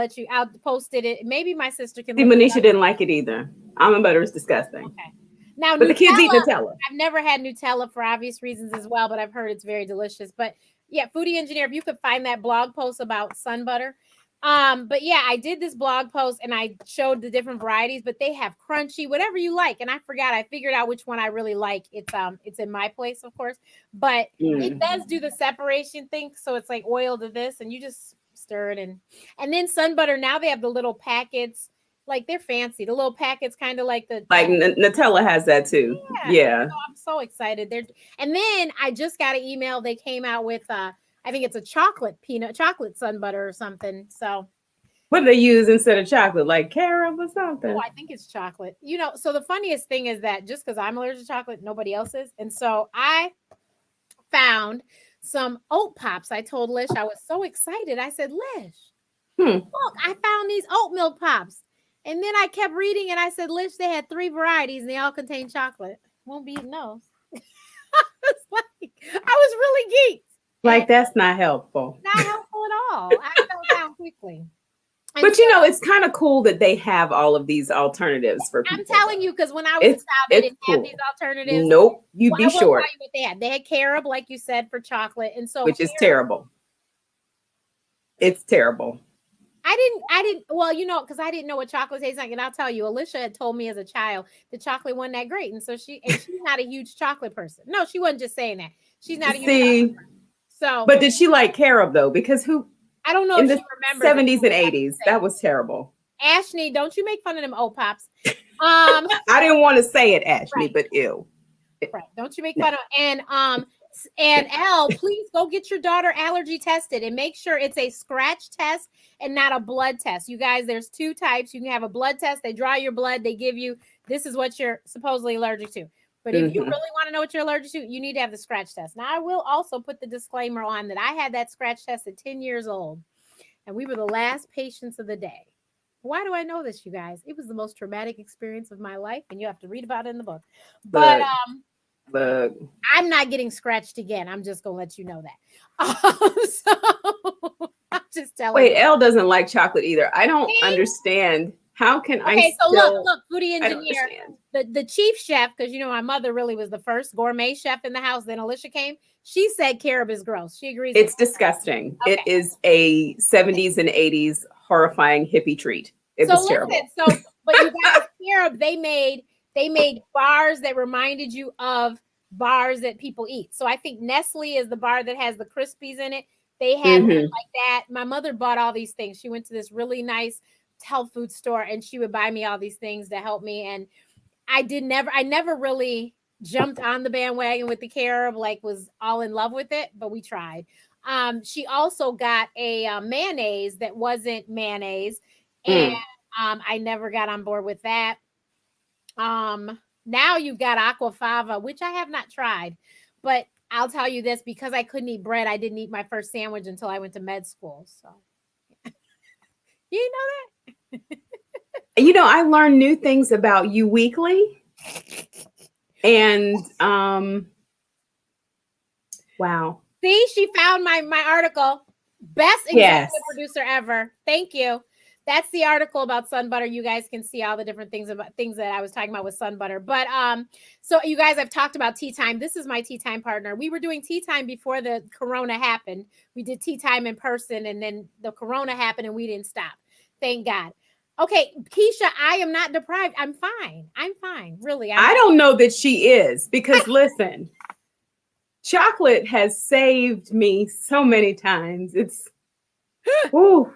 post it. Maybe my sister can. See, Manisha didn't like it either. Almond butter is disgusting. Okay. Now, but the kids eat Nutella. I've never had Nutella for obvious reasons as well, but I've heard it's very delicious. But Yeah, Foodie Engineer. If you could find that blog post about sun butter. But yeah, I did this blog post and I showed the different varieties, but they have crunchy, whatever you like. And I forgot, I figured out which one I really like. It's in my place, of course, but it does do the separation thing. So it's like oil to this, and you just stir it and then sun butter. Now they have the little packets, like they're fancy. The little packets, kind of like the Nutella has that too. Yeah. So I'm so excited. And then I just got an email. They came out with I think it's a chocolate sun butter or something. So what do they use instead of chocolate? Like carob or something? I think it's chocolate. So the funniest thing is that just because I'm allergic to chocolate, nobody else is. And so I found some oat pops. I told Lish, I was so excited. I said, Lish, look, I found these oat milk pops. And then I kept reading and I said, Lish, they had 3 varieties and they all contain chocolate. Won't be eating those. I was really geeked. Like, that's not helpful. Not helpful at all. I fell down quickly. And but it's kind of cool that they have all of these alternatives for people. I'm telling you, because when I was a child, they didn't have these alternatives. Nope, you'd be short. Tell you what they had. They had carob, like you said, for chocolate, and so which is terrible. It's terrible. I didn't. Well, because I didn't know what chocolate tastes like, and I'll tell you, Alicia had told me as a child the chocolate wasn't that great, and so she's not a huge chocolate person. No, she wasn't just saying that. She's not a huge chocolate person. So, but did she like carob though? Because I don't know in if the she remembers 70s and 80s, that was terrible. Ashley, don't you make fun of them oat pops. I didn't want to say it, Ashley, right. But ew. Right. Don't you make fun of and Elle, please go get your daughter allergy tested and make sure it's a scratch test and not a blood test. You guys, there's 2 types. You can have a blood test. They draw your blood. They give you, this is what you're supposedly allergic to. But if you really want to know what you're allergic to, you need to have the scratch test. Now, I will also put the disclaimer on that I had that scratch test at 10 years old, and we were the last patients of the day. Why do I know this, you guys? It was the most traumatic experience of my life, and you have to read about it in the book. But I'm not getting scratched again. I'm just going to let you know that. So I'm just telling you. Wait, Elle doesn't like chocolate either. I don't understand. How can I Okay, so still... look, Foodie Engineer, the chief chef, because my mother really was the first gourmet chef in the house. Then Alicia came. She said carob is gross. She agrees. It's disgusting. Okay. It is a 70s and 80s horrifying hippie treat. It was terrible. But you guys, carob, they made bars that reminded you of bars that people eat. So I think Nestle is the bar that has the Crispies in it. They had like that. My mother bought all these things. She went to this really nice health food store and she would buy me all these things to help me. And I never really jumped on the bandwagon with the carob, like was all in love with it, but we tried. She also got a mayonnaise that wasn't mayonnaise. And I never got on board with that. Now you've got aquafaba, which I have not tried, but I'll tell you this, because I couldn't eat bread, I didn't eat my first sandwich until I went to med school. So you know that? I learn new things about you weekly. And wow. See, she found my article. Best executive producer ever. Thank you. That's the article about sun butter. You guys can see all the different things that I was talking about with sun butter. But so you guys, I've talked about tea time. This is my tea time partner. We were doing tea time before the corona happened. We did tea time in person, and then the corona happened and we didn't stop. Thank God. Okay, Keisha, I am not deprived. I'm fine. Really. I don't know that she is, because listen, chocolate has saved me so many times. It's, ooh.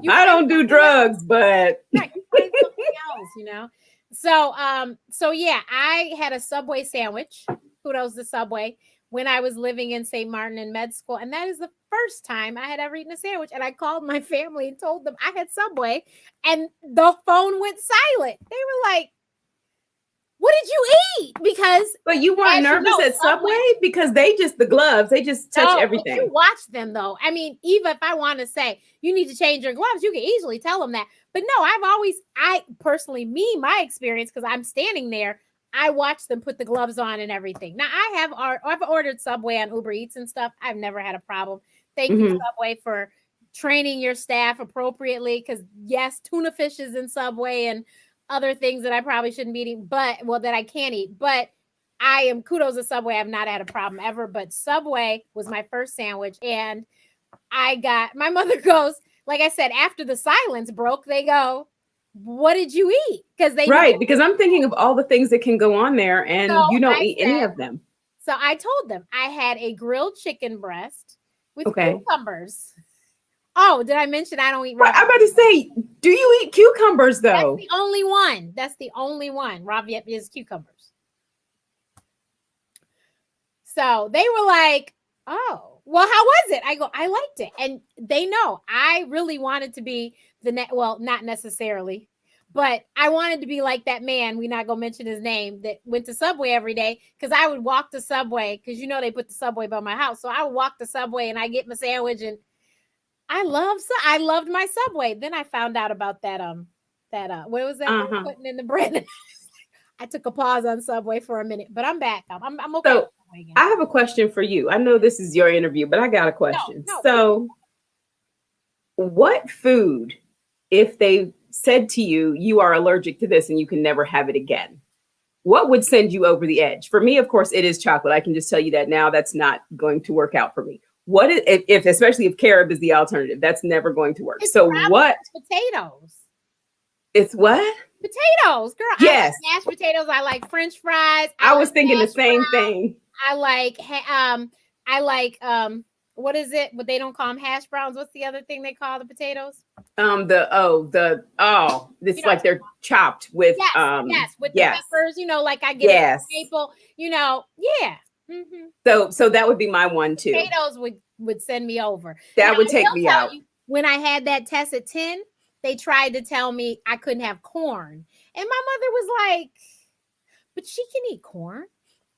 I don't do drugs, but you find something else, So yeah, I had a Subway sandwich. Kudos to Subway when I was living in St. Martin in med school, and that is the first time I had ever eaten a sandwich. And I called my family and told them I had Subway, and the phone went silent. They were like, "What did you eat?" But you weren't nervous at Subway because they just touch everything. You watch them though. I mean, Eva, if I want to say you need to change your gloves, you can easily tell them that. But no, I personally, my experience, because I'm standing there, I watch them put the gloves on and everything. Now I've ordered Subway on Uber Eats and stuff. I've never had a problem. Thank you, Subway, for training your staff appropriately. Because yes, tuna fish is in Subway and other things that I probably shouldn't be eating, that I can't eat. But I am kudos to Subway. I've not had a problem ever, but Subway was my first sandwich. And my mother goes, like I said, after the silence broke, they go, what did you eat? Because because I'm thinking of all the things that can go on there, and you don't eat any of them. So I told them I had a grilled chicken breast with cucumbers. Oh, did I mention I don't eat raw? I'm about to say, do you eat cucumbers though? That's the only one. That's the only one. Raw is cucumbers. So they were like, oh, well, how was it? I go, I liked it. And they know I really wanted to be well, not necessarily, but I wanted to be like that man. We're not going to mention his name that went to Subway every day. Cause I would walk to Subway. Cause they put the Subway by my house. So I would walk to Subway and I get my sandwich, and I loved my Subway. Then I found out about that, what was that putting in the bread? I took a pause on Subway for a minute, but I'm back. I'm okay. So I have a question for you. I know this is your interview, but I got a question. No. So what food, if they said to you, you are allergic to this and you can never have it again, what would send you over the edge? For me, of course, it is chocolate. I can just tell you that now. That's not going to work out for me. What if especially if carob is the alternative, that's never going to work. It's so what? Potatoes. It's what? Potatoes, girl. Yes. I like mashed potatoes. I like French fries. I was thinking the same thing. I like what is it? What they don't call them hash browns. What's the other thing they call the potatoes? It's like they're chopped with with the peppers, like I get a staple, yeah. Mm-hmm. So that would be my one too. Potatoes would send me over. That would take me out. When I had that test at 10, they tried to tell me I couldn't have corn. And my mother was like, but she can eat corn.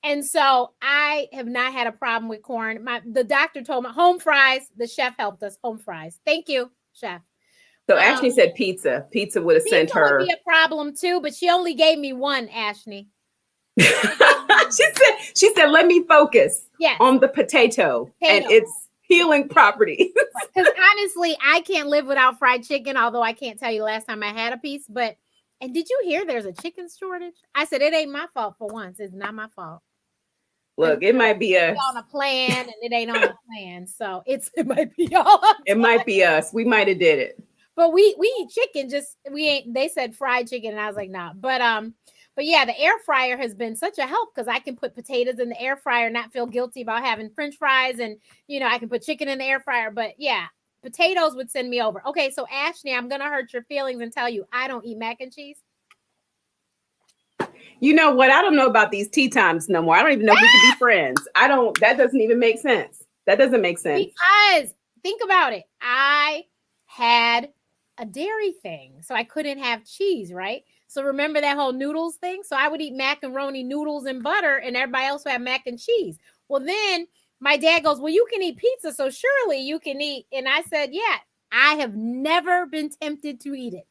And so I have not had a problem with corn. The doctor told me home fries. The chef helped us. Home fries. Thank you, chef. So Ashley said pizza. Pizza would have sent her. Would be a problem too, but she only gave me one, Ashley. she said, let me focus on the potato and its healing properties. Because honestly, I can't live without fried chicken, although I can't tell you the last time I had a piece. And did you hear there's a chicken shortage? I said, it ain't my fault for once. It's not my fault. Look, it might be us. On a plan, and it ain't on a plan. So it might be y'all. It might be us. We might have did it. But we eat chicken, they said fried chicken, and I was like, nah. But yeah, the air fryer has been such a help because I can put potatoes in the air fryer, not feel guilty about having French fries, and I can put chicken in the air fryer. But yeah, potatoes would send me over. Okay, so Ashley, I'm gonna hurt your feelings and tell you I don't eat mac and cheese. You know what? I don't know about these tea times no more. I don't even know if we can be friends. That doesn't even make sense. That doesn't make sense. Because think about it. I had a dairy thing, so I couldn't have cheese, right? So remember that whole noodles thing? So I would eat macaroni noodles and butter, and everybody else would have mac and cheese. Well, then my dad goes, well, you can eat pizza, so surely you can eat. And I said, yeah, I have never been tempted to eat it.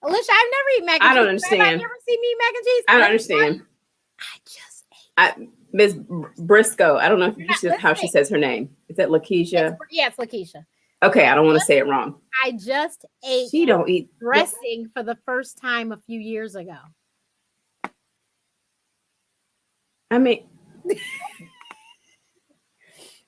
Alicia, I've never eaten mac and cheese. I don't understand. Have you ever seen me eat mac and cheese? I don't understand. I just ate Miss Briscoe. I don't know how she says her name. Is that Lakeisha? It's Lakeisha. Okay, I don't want to say it wrong. I just ate she don't eat dressing for the first time a few years ago. I mean,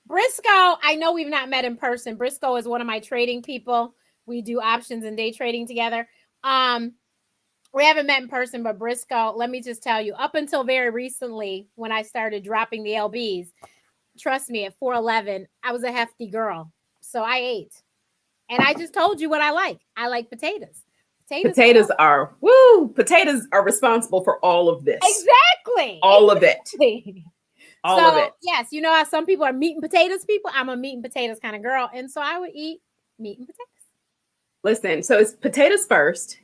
Briscoe, I know we've not met in person. Briscoe is one of my trading people. We do options and day trading together. We haven't met in person, but Briscoe, let me just tell you, up until very recently, when I started dropping the LBs, trust me, at 4'11", I was a hefty girl. So I ate. And I just told you what I like. I like potatoes. Potatoes are responsible for all of this. Exactly. All of it. All of it. Yes, you know how some people are meat and potatoes people? I'm a meat and potatoes kind of girl. And so I would eat meat and potatoes. Listen, so it's potatoes first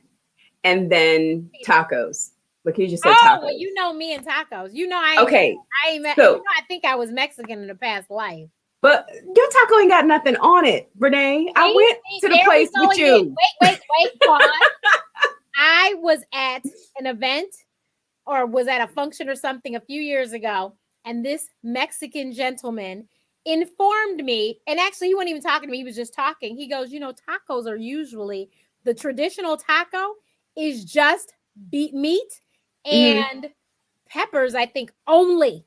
and then tacos. Look, you just said tacos. Well, you know me and tacos. You know I think I was Mexican in a past life. But your taco ain't got nothing on it, Renee. I went to the place with you. Wait, pause. I was at an event or was at a function or something a few years ago, and this Mexican gentleman informed me, and actually he wasn't even talking to me, he was just talking. He goes, tacos are usually, the traditional taco is just beet meat and peppers, I think, only.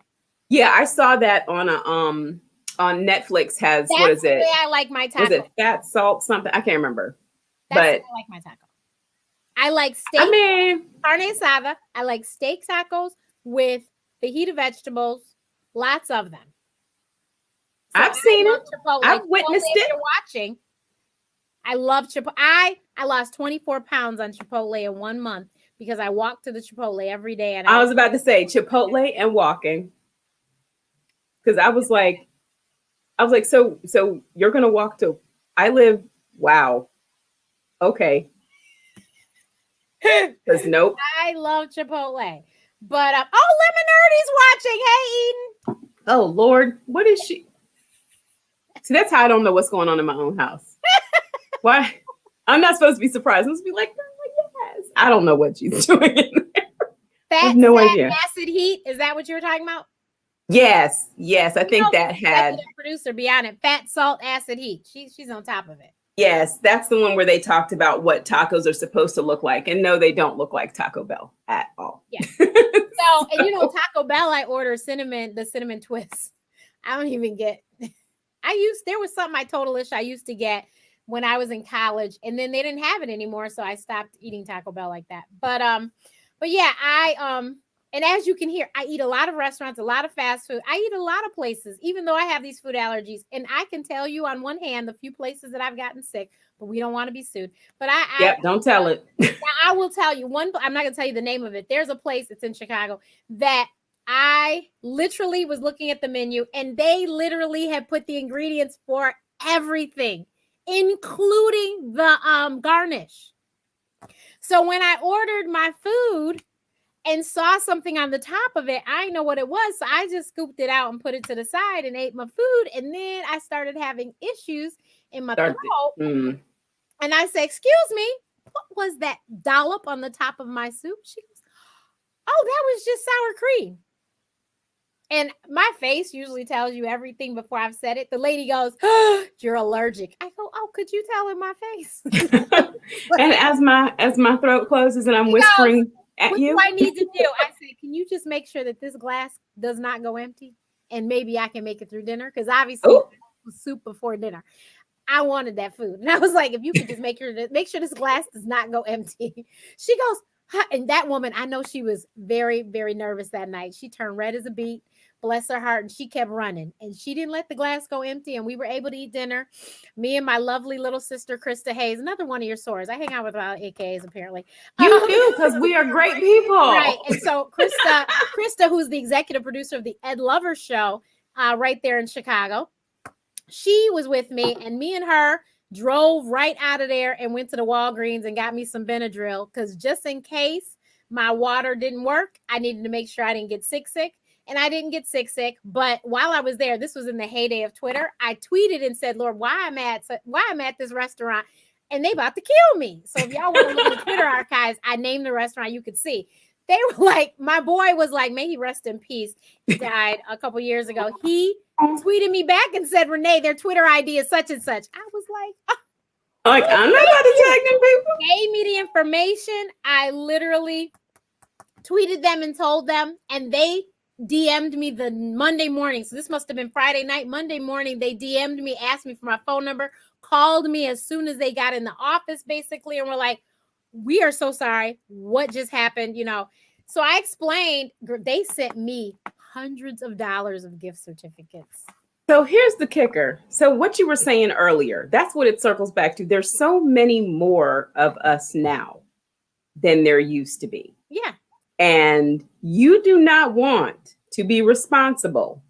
Yeah, I saw that on a on Netflix. That's What is the it? way I like my taco. Was it fat, salt, something? I can't remember. That's the But way I like my taco. I like steak, I mean, carne asada. I like steak tacos with fajita vegetables, lots of them. So I've seen it. Chipotle. I've witnessed Chipotle, if it. you're watching, I love Chipotle. I lost 24 pounds on Chipotle in 1 month because I walked to the Chipotle every day. And I was about to say Chipotle and walking, because I was like, so you're gonna walk to? I live. Wow. Okay. Because nope. I love Chipotle. But Lemon Nerdy's watching. Hey, Eden. Oh Lord, what is she? See, that's how I don't know what's going on in my own house. Why? I'm not supposed to be surprised. I'm supposed to be like, oh, yes. I don't know what she's doing in there. I have no idea. Acid heat. Is that what you were talking about? Yes. I think that had producer be on it. Fat, salt, acid, heat. She's on top of it. Yes, that's the one where they talked about what tacos are supposed to look like, and no, they don't look like Taco Bell at all. Yeah. So, and Taco Bell, I order the cinnamon twists. I don't even get. There was something I used to get when I was in college, and then they didn't have it anymore, so I stopped eating Taco Bell like that. But yeah, and as you can hear, I eat a lot of restaurants, a lot of fast food. I eat a lot of places, even though I have these food allergies. And I can tell you on one hand, the few places that I've gotten sick, but we don't want to be sued. But don't tell it. I will tell you one. I'm not going to tell you the name of it. There's a place that's in Chicago that I literally was looking at the menu, and they literally had put the ingredients for everything, including the garnish. So when I ordered my food and saw something on the top of it, I know what it was. So I just scooped it out and put it to the side and ate my food. And then I started having issues in my throat. And I said, excuse me, what was that dollop on the top of my soup? She goes, oh, that was just sour cream. And my face usually tells you everything before I've said it. The lady goes, oh, you're allergic. I go, oh, could you tell in my face? And as my throat closes and I'm whispering at you, what do I need to do? I said, can you just make sure that this glass does not go empty? And maybe I can make it through dinner. Because obviously it was soup before dinner. I wanted that food. And I was like, if you could just make sure this glass does not go empty. She goes, huh? And that woman, I know she was very, very nervous that night. She turned red as a beet. Bless her heart. And she kept running. And she didn't let the glass go empty. And we were able to eat dinner. Me and my lovely little sister, Krista Hayes, another one of your sorors. I hang out with a lot of AKAs, apparently. You do, because we are great people. Right. And so Krista, who's the executive producer of the Ed Lover Show right there in Chicago, she was with me. And me and her drove right out of there and went to the Walgreens and got me some Benadryl. Because just in case my water didn't work, I needed to make sure I didn't get sick. And I didn't get sick, but while I was there, this was in the heyday of Twitter, I tweeted and said, Lord, why I'm at this restaurant and they about to kill me. So if y'all want to look at the Twitter archives, I named the restaurant, you could see. They were like, my boy was like, may he rest in peace. He died a couple years ago. He tweeted me back and said, Renee, their Twitter ID is such and such. I was like, oh, I'm not about to tag them people. Gave me the information. I literally tweeted them and told them, and they DM'd me the Monday morning. So this must have been Friday night. Monday morning, they DM'd me, asked me for my phone number, called me as soon as they got in the office, basically, and were like, we are so sorry. What just happened? So I explained, they sent me hundreds of dollars of gift certificates. So here's the kicker. So what you were saying earlier, that's what it circles back to. There's so many more of us now than there used to be. Yeah. And you do not want to be responsible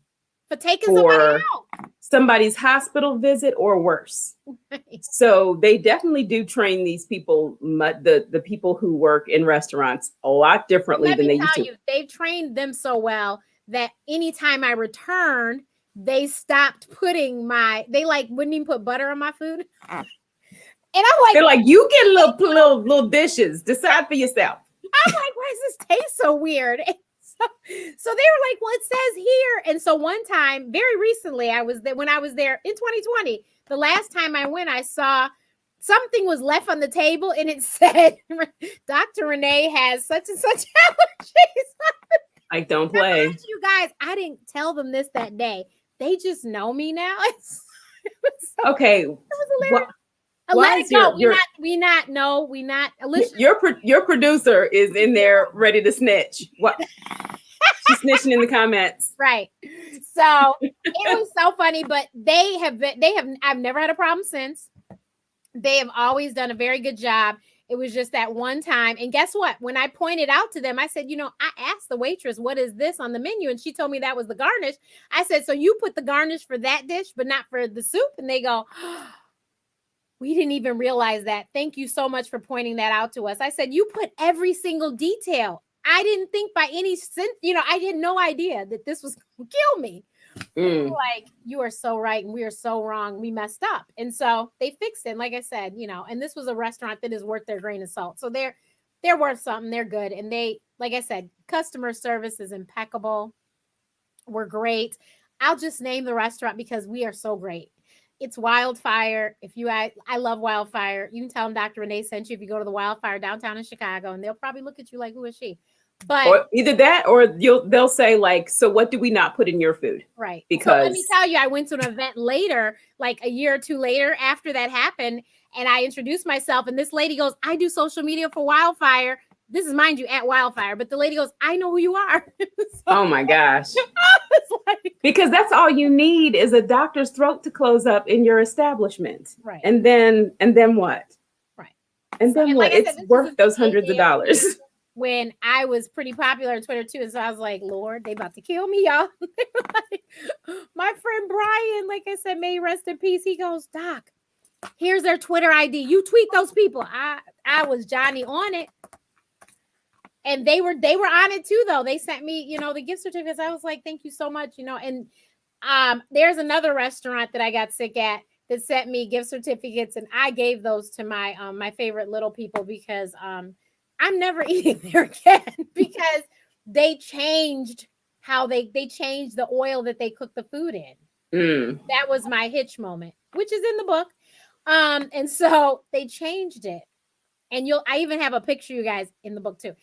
for taking somebody out. Somebody's hospital visit or worse. Right. So they definitely do train these people, the people who work in restaurants, a lot differently than they used to. They've trained them so well that anytime I returned, they stopped putting they wouldn't even put butter on my food. And I'm like, they're like, you get little dishes, decide for yourself. I'm like, why does this taste so weird? So they were like, well, it says here. And so one time, very recently, when I was there in 2020, the last time I went, I saw something was left on the table and it said, Dr. Renee has such and such allergies. Like, don't play. You guys, I didn't tell them this that day. They just know me now. It was okay. It was hilarious. Why Let is it go. your We not. Alicia. your producer is in there ready to snitch. What? She's snitching in the comments. Right. So it was so funny, but I've never had a problem since. They have always done a very good job. It was just that one time. And guess what? When I pointed out to them, I said, I asked the waitress, what is this on the menu? And she told me that was the garnish. I said, so you put the garnish for that dish, but not for the soup? And they go, we didn't even realize that. Thank you so much for pointing that out to us. I said, you put every single detail. I didn't think by any sense, I had no idea that this was going to kill me. Like, you are so right and we are so wrong. We messed up. And so they fixed it. And like I said, and this was a restaurant that is worth their grain of salt. So they're worth something. They're good. And they, like I said, customer service is impeccable. We're great. I'll just name the restaurant because we are so great. It's Wildfire. I love Wildfire. You can tell them Dr. Renee sent you if you go to the Wildfire downtown in Chicago, and they'll probably look at you like, who is she? But or either that or they'll say, like, so what do we not put in your food? Right. Because so let me tell you, I went to an event later, like a year or two later after that happened, and I introduced myself, and this lady goes, I do social media for Wildfire. This is, mind you, at Wildfire, but the lady goes, I know who you are. So, oh my gosh. like, because that's all you need is a doctor's throat to close up in your establishment. Right. And then what? Right. And then what? Like I said, it's worth those hundreds of dollars. When I was pretty popular on Twitter too. And so I was like, Lord, they about to kill me, y'all. Like, my friend Brian, like I said, may he rest in peace. He goes, Doc, here's their Twitter ID. You tweet those people. I was Johnny on it. And they were on it too, though. They sent me, the gift certificates. I was like, thank you so much, And there's another restaurant that I got sick at that sent me gift certificates, and I gave those to my my favorite little people because I'm never eating there again because they changed how they changed the oil that they cook the food in. That was my hitch moment, which is in the book. And so they changed it. And I even have a picture, you guys, in the book too.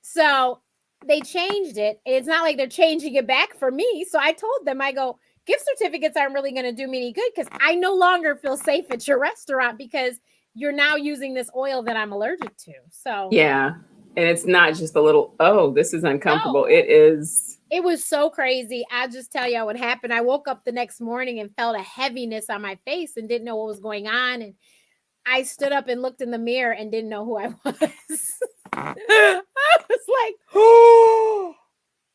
So they changed it. And it's not like they're changing it back for me. So I told them, I go, gift certificates aren't really going to do me any good because I no longer feel safe at your restaurant because you're now using this oil that I'm allergic to. So yeah. And it's not just a little, this is uncomfortable. No. It was so crazy. I'll just tell you what happened. I woke up the next morning and felt a heaviness on my face and didn't know what was going on. And I stood up and looked in the mirror and didn't know who I was. I was like, oh.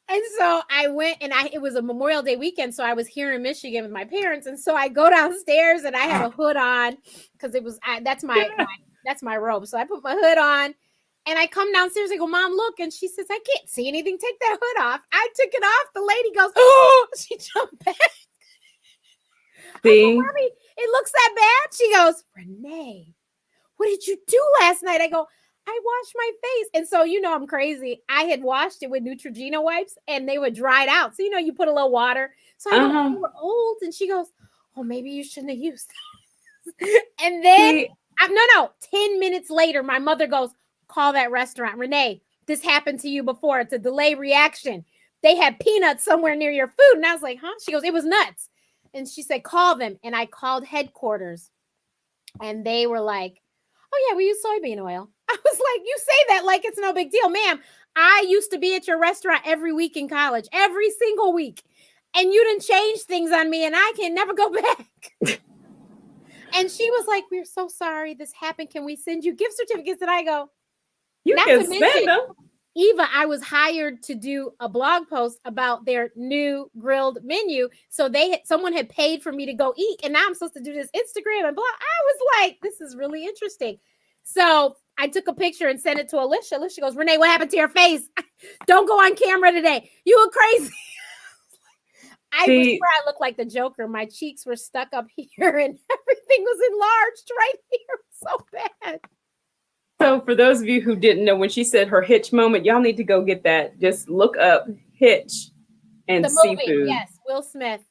And so I went and it was a Memorial Day weekend. So I was here in Michigan with my parents. And so I go downstairs and I have a hood on because that's my robe. So I put my hood on and I come downstairs. I go, Mom, look. And she says, I can't see anything. Take that hood off. I took it off. The lady goes, oh, she jumped back. See? I go, Mommy, it looks that bad. She goes, Renee, what did you do last night? I go, I washed my face. And so, I'm crazy. I had washed it with Neutrogena wipes and they were dried out. So, you put a little water. So I go, they were old. And she goes, oh, maybe you shouldn't have used those. And then, 10 minutes later, my mother goes, call that restaurant. Renee, this happened to you before. It's a delayed reaction. They had peanuts somewhere near your food. And I was like, huh? She goes, it was nuts. And she said, call them. And I called headquarters. And they were like, oh, yeah, we use soybean oil. I was like, you say that like it's no big deal. Ma'am, I used to be at your restaurant every week in college, every single week. And you didn't change things on me and I can never go back. And she was like, we're so sorry this happened. Can we send you gift certificates? And I go, you can send them. Eva, I was hired to do a blog post about their new grilled menu. So someone had paid for me to go eat. And now I'm supposed to do this Instagram and blog. I was like, this is really interesting. So I took a picture and sent it to Alicia. Alicia goes, Renee, what happened to your face? Don't go on camera today. You look crazy. I swear I looked like the Joker. My cheeks were stuck up here and everything was enlarged right here. So bad. So for those of you who didn't know, when she said her hitch moment, y'all need to go get that. Just look up Hitch and the seafood. Movie, yes, Will Smith.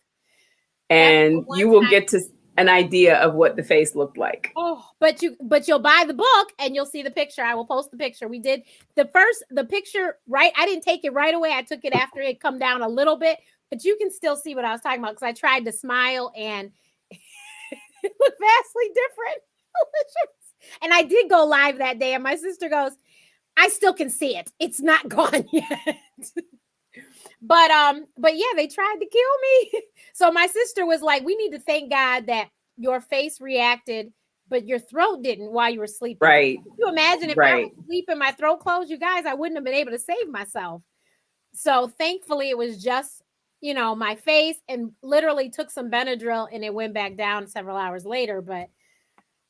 And you will get to, an idea of what the face looked like. Oh, but you'll buy the book and you'll see the picture. I will post the picture. We did the picture, right? I didn't take it right away. I took it after it come down a little bit, but you can still see what I was talking about because I tried to smile and it looked vastly different. And I did go live that day, and my sister goes, I still can see it. It's not gone yet. But yeah, they tried to kill me. So my sister was like, we need to thank God that your face reacted, but your throat didn't while you were sleeping. Right. Can you imagine if I was sleeping, my throat closed, you guys, I wouldn't have been able to save myself. So thankfully it was just, my face, and literally took some Benadryl and it went back down several hours later. But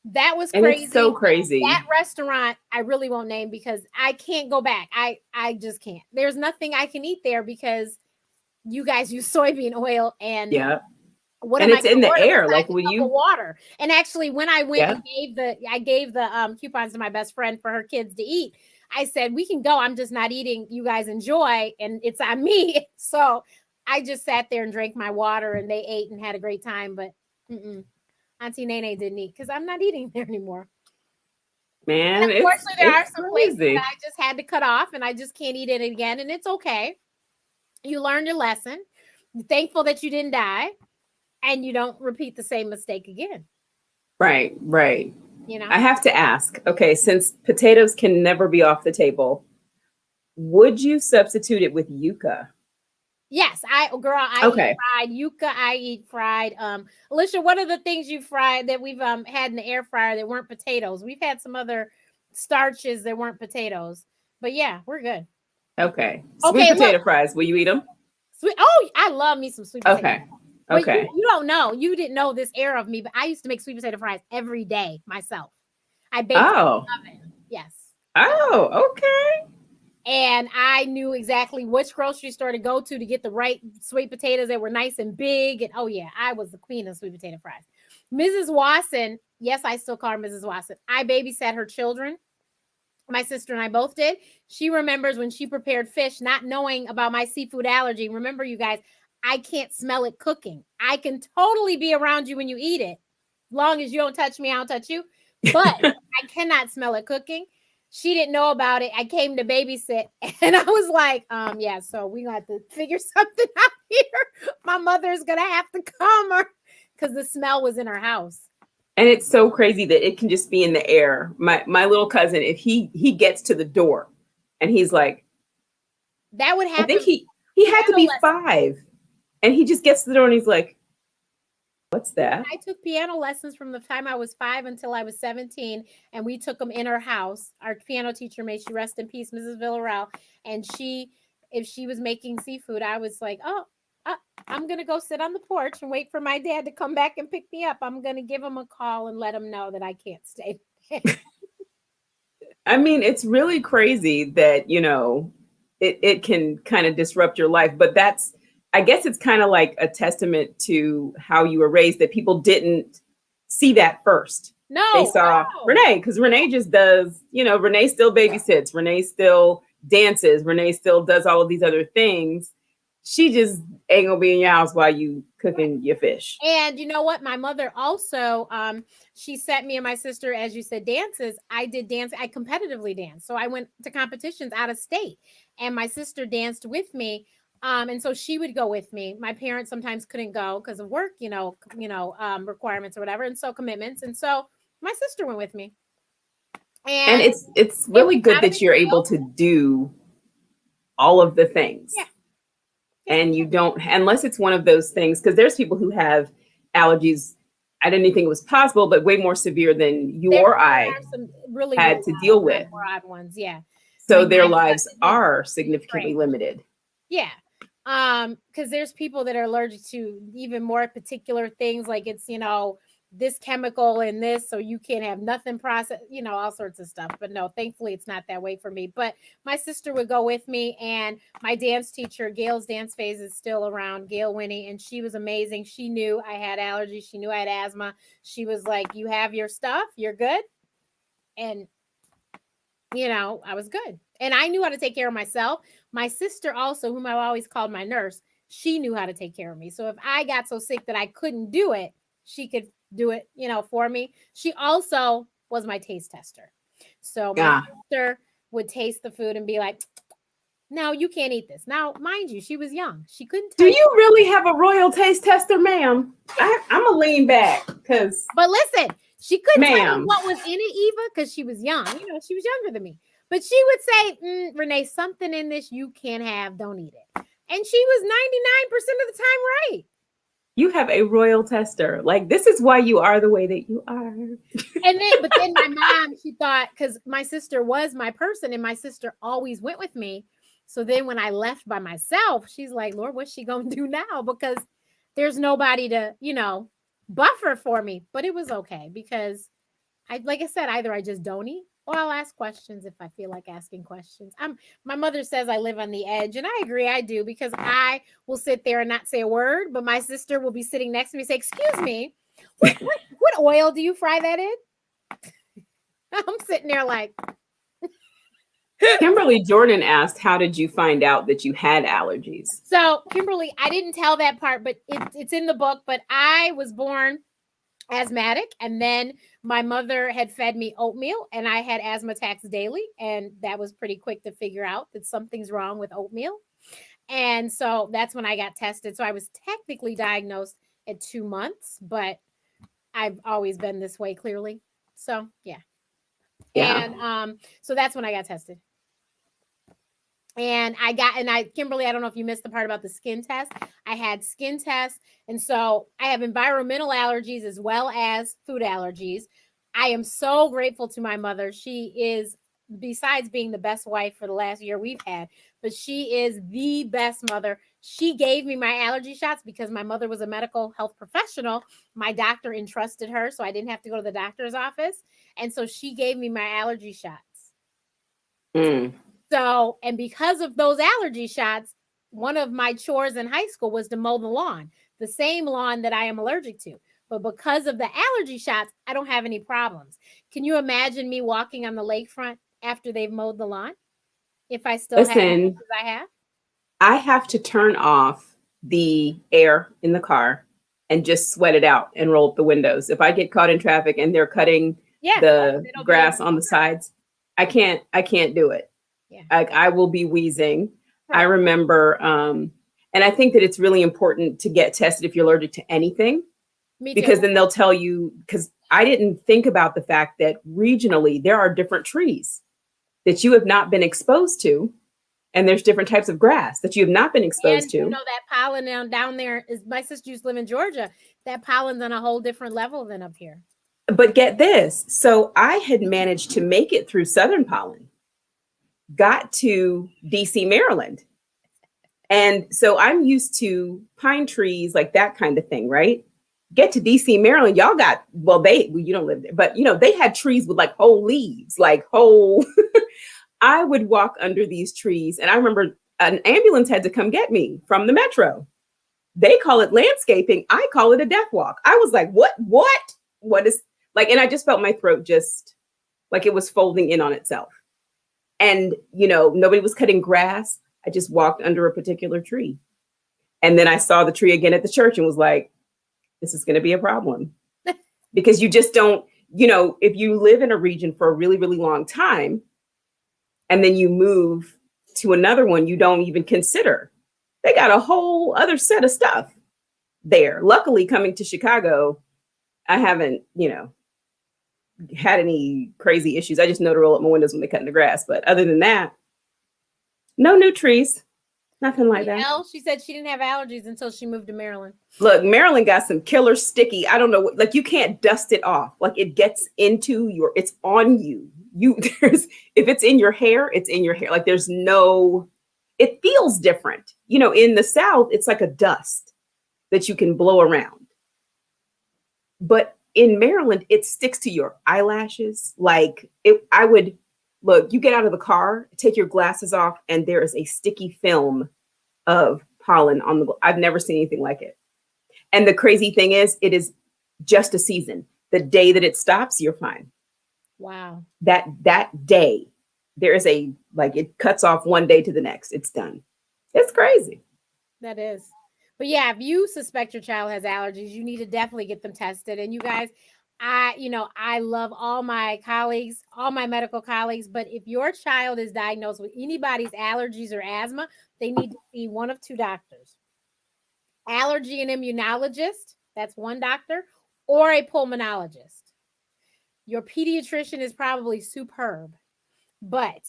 that was crazy. And it's so crazy. That restaurant, I really won't name because I can't go back. I just can't. There's nothing I can eat there because you guys use soybean oil and it's in the air. Like when you water. And actually, when I went and gave the coupons to my best friend for her kids to eat, I said, we can go. I'm just not eating. You guys enjoy. And it's on me. So I just sat there and drank my water and they ate and had a great time. But Auntie Nene didn't eat because I'm not eating there anymore. Man, and unfortunately, there are some places that I just had to cut off and I just can't eat it again. And it's okay. You learned your lesson. You're thankful that you didn't die and you don't repeat the same mistake again. Right. I have to ask, okay, since potatoes can never be off the table, would you substitute it with yuca? Yes, I eat fried yuca. I eat fried. Alicia, what are the things you fried that we've had in the air fryer that weren't potatoes? We've had some other starches that weren't potatoes, but yeah, we're good. Okay. Sweet potato fries. Will you eat them? Sweet. Oh, I love me some sweet potato. Okay. You don't know. You didn't know this era of me, but I used to make sweet potato fries every day myself. I baked in the oven. Yes. Oh, okay. And I knew exactly which grocery store to go to get the right sweet potatoes that were nice and big. And I was the queen of sweet potato fries. Mrs. Wasson, yes, I still call her Mrs. Wasson. I babysat her children. My sister and I both did. She remembers when she prepared fish, not knowing about my seafood allergy. Remember, you guys, I can't smell it cooking. I can totally be around you when you eat it. As long as you don't touch me, I don't touch you. But I cannot smell it cooking. She didn't know about it. I came to babysit and I was like, so we got to figure something out here. My mother's going to have to come because the smell was in her house. And it's so crazy that it can just be in the air. My little cousin, if he gets to the door and he's like, that would happen. I think he had to be 5 and he just gets to the door and he's like, what's that? I took piano lessons from the time I was 5 until I was 17, and we took them in her house. Our piano teacher, may she rest in peace, Mrs. Villarreal, and if she was making seafood, I was like, I'm going to go sit on the porch and wait for my dad to come back and pick me up. I'm going to give him a call and let him know that I can't stay. I mean, it's really crazy that, it can kind of disrupt your life, but I guess it's kind of like a testament to how you were raised that people didn't see that first. No, they saw Renee because Renee just does, Renee still babysits. Renee still dances. Renee still does all of these other things. She just ain't gonna be in your house while you cooking your fish. And you know what? My mother also, she sent me and my sister, as you said, dances. I did dance. I competitively danced. So I went to competitions out of state and my sister danced with me. And so she would go with me. My parents sometimes couldn't go because of work, requirements or whatever. And so commitments. And so my sister went with me. And it's really good that you're able to do all of the things. Yeah. And you don't, unless it's one of those things, because there's people who have allergies. I didn't think it was possible, but way more severe than you or I had to deal with. More odd ones, yeah. So their lives are significantly limited. Yeah. Because there's people that are allergic to even more particular things, like it's, this chemical in this, so you can't have nothing processed, all sorts of stuff. But no, thankfully it's not that way for me. But my sister would go with me, and my dance teacher, Gail's dance phase is still around, Gail Winnie, and she was amazing. She knew I had allergies. She knew I had asthma. She was like, you have your stuff, you're good. And I was good. And I knew how to take care of myself. My sister also, whom I always called my nurse, she knew how to take care of me. So if I got so sick that I couldn't do it, she could do it, for me. She also was my taste tester. So my Yeah. sister would taste the food and be like, no, you can't eat this. Now, mind you, she was young. She couldn't Do tell you. you really have a royal taste tester, ma'am? I'm a lean back because, But listen, she couldn't tell me ma'am. what was in it, Eva, because she was young. She was younger than me. But she would say, Renee, something in this you can't have. Don't eat it. And she was 99% of the time right. You have a royal tester. Like, this is why you are the way that you are. But then my mom, she thought, because my sister was my person and my sister always went with me. So then when I left by myself, she's like, Lord, what's she going to do now? Because there's nobody to, buffer for me. But it was okay because like I said, either I just don't eat or I'll ask questions if I feel like asking questions. My mother says I live on the edge, and I agree, I do, because I will sit there and not say a word, but my sister will be sitting next to me and say, excuse me, what oil do you fry that in? I'm sitting there like. Kimberly Jordan asked, how did you find out that you had allergies? So, Kimberly, I didn't tell that part, but it's in the book, but I was born asthmatic, and then my mother had fed me oatmeal, and I had asthma attacks daily, and that was pretty quick to figure out that something's wrong with oatmeal. And so that's when I got tested. So I was technically diagnosed at 2 months, but I've always been this way, clearly. So yeah. And so that's when I got tested. And Kimberly, I don't know if you missed the part about the skin test. I had skin tests. And so I have environmental allergies as well as food allergies. I am so grateful to my mother. She is, besides being the best wife for the last year we've had, but she is the best mother. She gave me my allergy shots because my mother was a medical health professional. My doctor entrusted her, so I didn't have to go to the doctor's office. And so she gave me my allergy shots. So, and because of those allergy shots, one of my chores in high school was to mow the lawn, the same lawn that I am allergic to. But because of the allergy shots, I don't have any problems. Can you imagine me walking on the lakefront after they've mowed the lawn? If I still have allergies I have? I have to turn off the air in the car and just sweat it out and roll up the windows. If I get caught in traffic and they're cutting the grass on the sides, I can't do it. Yeah. I will be wheezing. Right. I remember, and I think that it's really important to get tested if you're allergic to anything. Me too. Because then they'll tell you, because I didn't think about the fact that regionally there are different trees that you have not been exposed to. And there's different types of grass that you have not been exposed to. That pollen down there is, my sister used to live in Georgia. That pollen's on a whole different level than up here. But get this. So I had managed to make it through Southern pollen, got to DC, Maryland. And so I'm used to pine trees, like that kind of thing, right? Get to DC, Maryland. Y'all got, you don't live there, but they had trees with like whole leaves, like whole. I would walk under these trees, and I remember an ambulance had to come get me from the metro. They call it landscaping. I call it a death walk. I was like, what is like, and I just felt my throat just like it was folding in on itself. And, nobody was cutting grass. I just walked under a particular tree. And then I saw the tree again at the church and was like, this is going to be a problem. Because you just don't, if you live in a region for a really, really long time, and then you move to another one you don't even consider, they got a whole other set of stuff there. Luckily, coming to Chicago, I haven't, had any crazy issues. I just know to roll up my windows when they're cutting the grass. But other than that, no new trees, nothing like that. She said she didn't have allergies until she moved to Maryland. Look, Maryland got some killer sticky. I don't know what, like you can't dust it off. Like it gets into it's on you. If it's in your hair, it's in your hair. Like it feels different. In the South, it's like a dust that you can blow around. But in Maryland, it sticks to your eyelashes. You get out of the car, take your glasses off, and there is a sticky film of pollen on I've never seen anything like it. And the crazy thing is, it is just a season. The day that it stops, you're fine. Wow. That day, there is it cuts off one day to the next. It's done. It's crazy. That is. But yeah, if you suspect your child has allergies, you need to definitely get them tested. And you guys, I love all my colleagues, all my medical colleagues, but if your child is diagnosed with anybody's allergies or asthma, they need to see one of two doctors. Allergy and immunologist, that's one doctor, or a pulmonologist. Your pediatrician is probably superb, but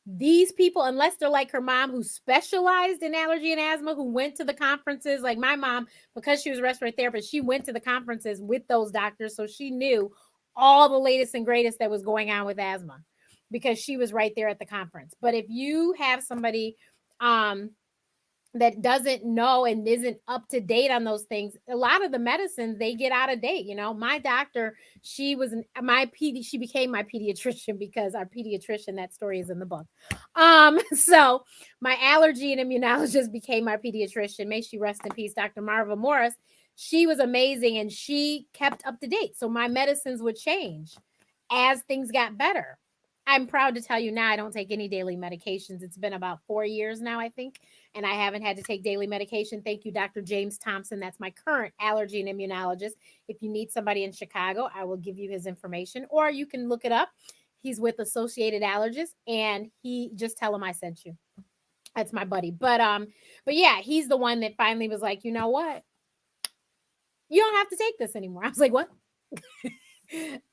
these people, unless they're like her mom who specialized in allergy and asthma, who went to the conferences, like my mom, because she was a respiratory therapist, she went to the conferences with those doctors. So she knew all the latest and greatest that was going on with asthma because she was right there at the conference. But if you have somebody that doesn't know and isn't up to date on those things, a lot of the medicines they get out of date. My doctor, she became my pediatrician because our pediatrician, that story is in the book. So my allergy and immunologist became my pediatrician. May she rest in peace, Dr. Marva Morris. She was amazing and she kept up to date. So my medicines would change as things got better. I'm proud to tell you now I don't take any daily medications. It's been about 4 years now, I think, and I haven't had to take daily medication. Thank you, Dr. James Thompson. That's my current allergy and immunologist. If you need somebody in Chicago, I will give you his information, or you can look it up. He's with Associated Allergists, and he just tell him I sent you. That's my buddy. But yeah, he's the one that finally was like, you know what? You don't have to take this anymore. I was like, what?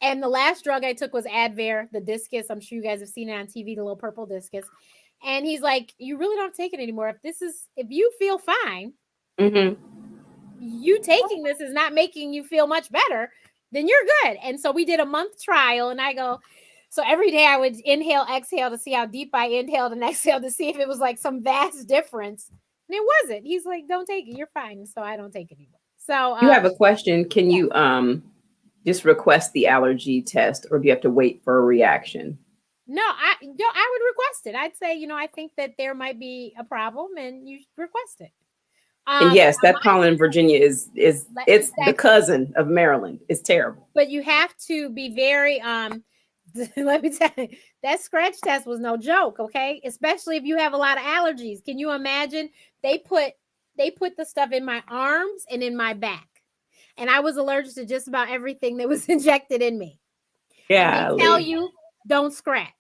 And the last drug I took was Advair, the discus. I'm sure you guys have seen it on TV, the little purple discus. And he's like, you really don't take it anymore. If you feel fine, you taking this is not making you feel much better, then you're good. And so we did a month trial, and I go, so every day I would inhale, exhale to see how deep I inhaled and exhaled to see if it was like some vast difference. And it wasn't. He's like, don't take it. You're fine. So I don't take it anymore. So you have a question. Can you just request the allergy test, or do you have to wait for a reaction? No, I would request it. I'd say, I think that there might be a problem, and you request it. And yes, that pollen in Virginia it's the cousin of Maryland. It's terrible. But you have to be very let me tell you, that scratch test was no joke, okay? Especially if you have a lot of allergies. Can you imagine? They put the stuff in my arms and in my back. And I was allergic to just about everything that was injected in me. Yeah. They tell you, don't scratch.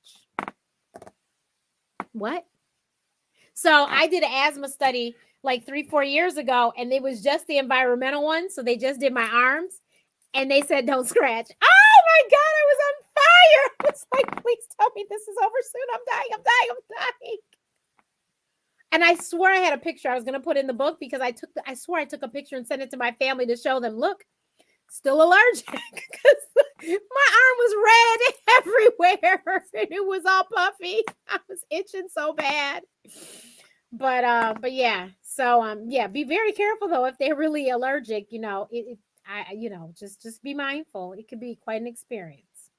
What? So I did an asthma study like 3-4 years ago, and it was just the environmental one. So they just did my arms, and they said, don't scratch. Oh my God, I was on fire. I was like, please tell me this is over soon. I'm dying. And I swore I had a picture I was going to put in the book because I swore I took a picture and sent it to my family to show them, look, still allergic because my arm was red everywhere and it was all puffy. I was itching so bad. But yeah. So yeah, be very careful though if they're really allergic, just be mindful. It could be quite an experience.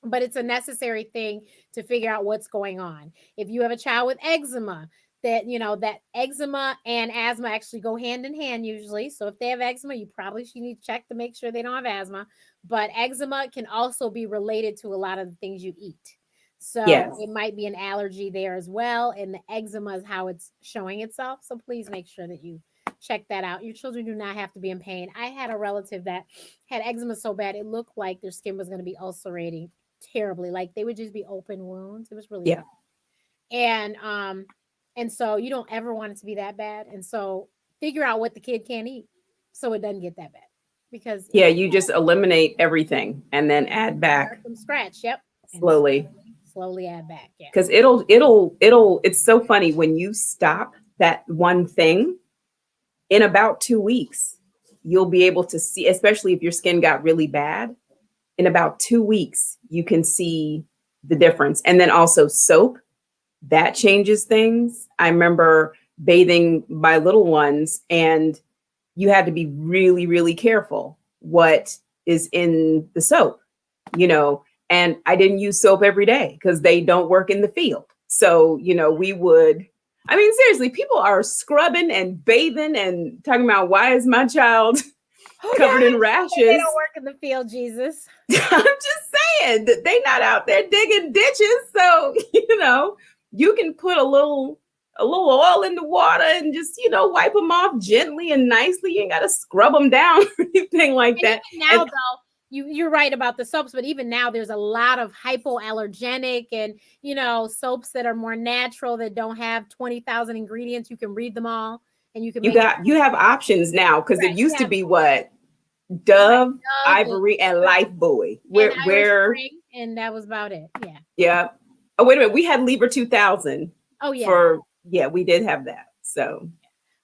But it's a necessary thing to figure out what's going on. If you have a child with eczema, that eczema and asthma actually go hand in hand usually. So if they have eczema, you probably should need to check to make sure they don't have asthma. But eczema can also be related to a lot of the things you eat. So It might be an allergy there as well. And the eczema is how it's showing itself. So please make sure that you check that out. Your children do not have to be in pain. I had a relative that had eczema so bad, it looked like their skin was going to be ulcerating terribly. Like they would just be open wounds. It was really bad. And so you don't ever want it to be that bad. And so figure out what the kid can't eat so it doesn't get that bad. Because you just eliminate everything and then add back from scratch. Yep. Slowly add back. Yeah. Because it's so funny when you stop that one thing in about 2 weeks, you'll be able to see, especially if your skin got really bad, in about 2 weeks, you can see the difference. And then also soap. That changes things. I remember bathing my little ones, and you had to be really, really careful what is in the soap, and I didn't use soap every day because they don't work in the field. So, seriously, people are scrubbing and bathing and talking about why is my child covered in rashes. They don't work in the field, Jesus. I'm just saying that they're not out there digging ditches. So, you can put a little a little oil in the water and just, wipe them off gently and nicely. You ain't got to scrub them down or anything like And that. even now, though, you're right about the soaps, but even now there's a lot of hypoallergenic and, soaps that are more natural that don't have 20,000 ingredients. You can read them all and you can You have options now, because Right, it used to yeah. be what? Dove, Dove Ivory, and Lifebuoy. and Irish Spring, and that was about it. Yeah. Yeah. Oh, wait a minute. We had Libra 2000. Oh, yeah. We did have that. So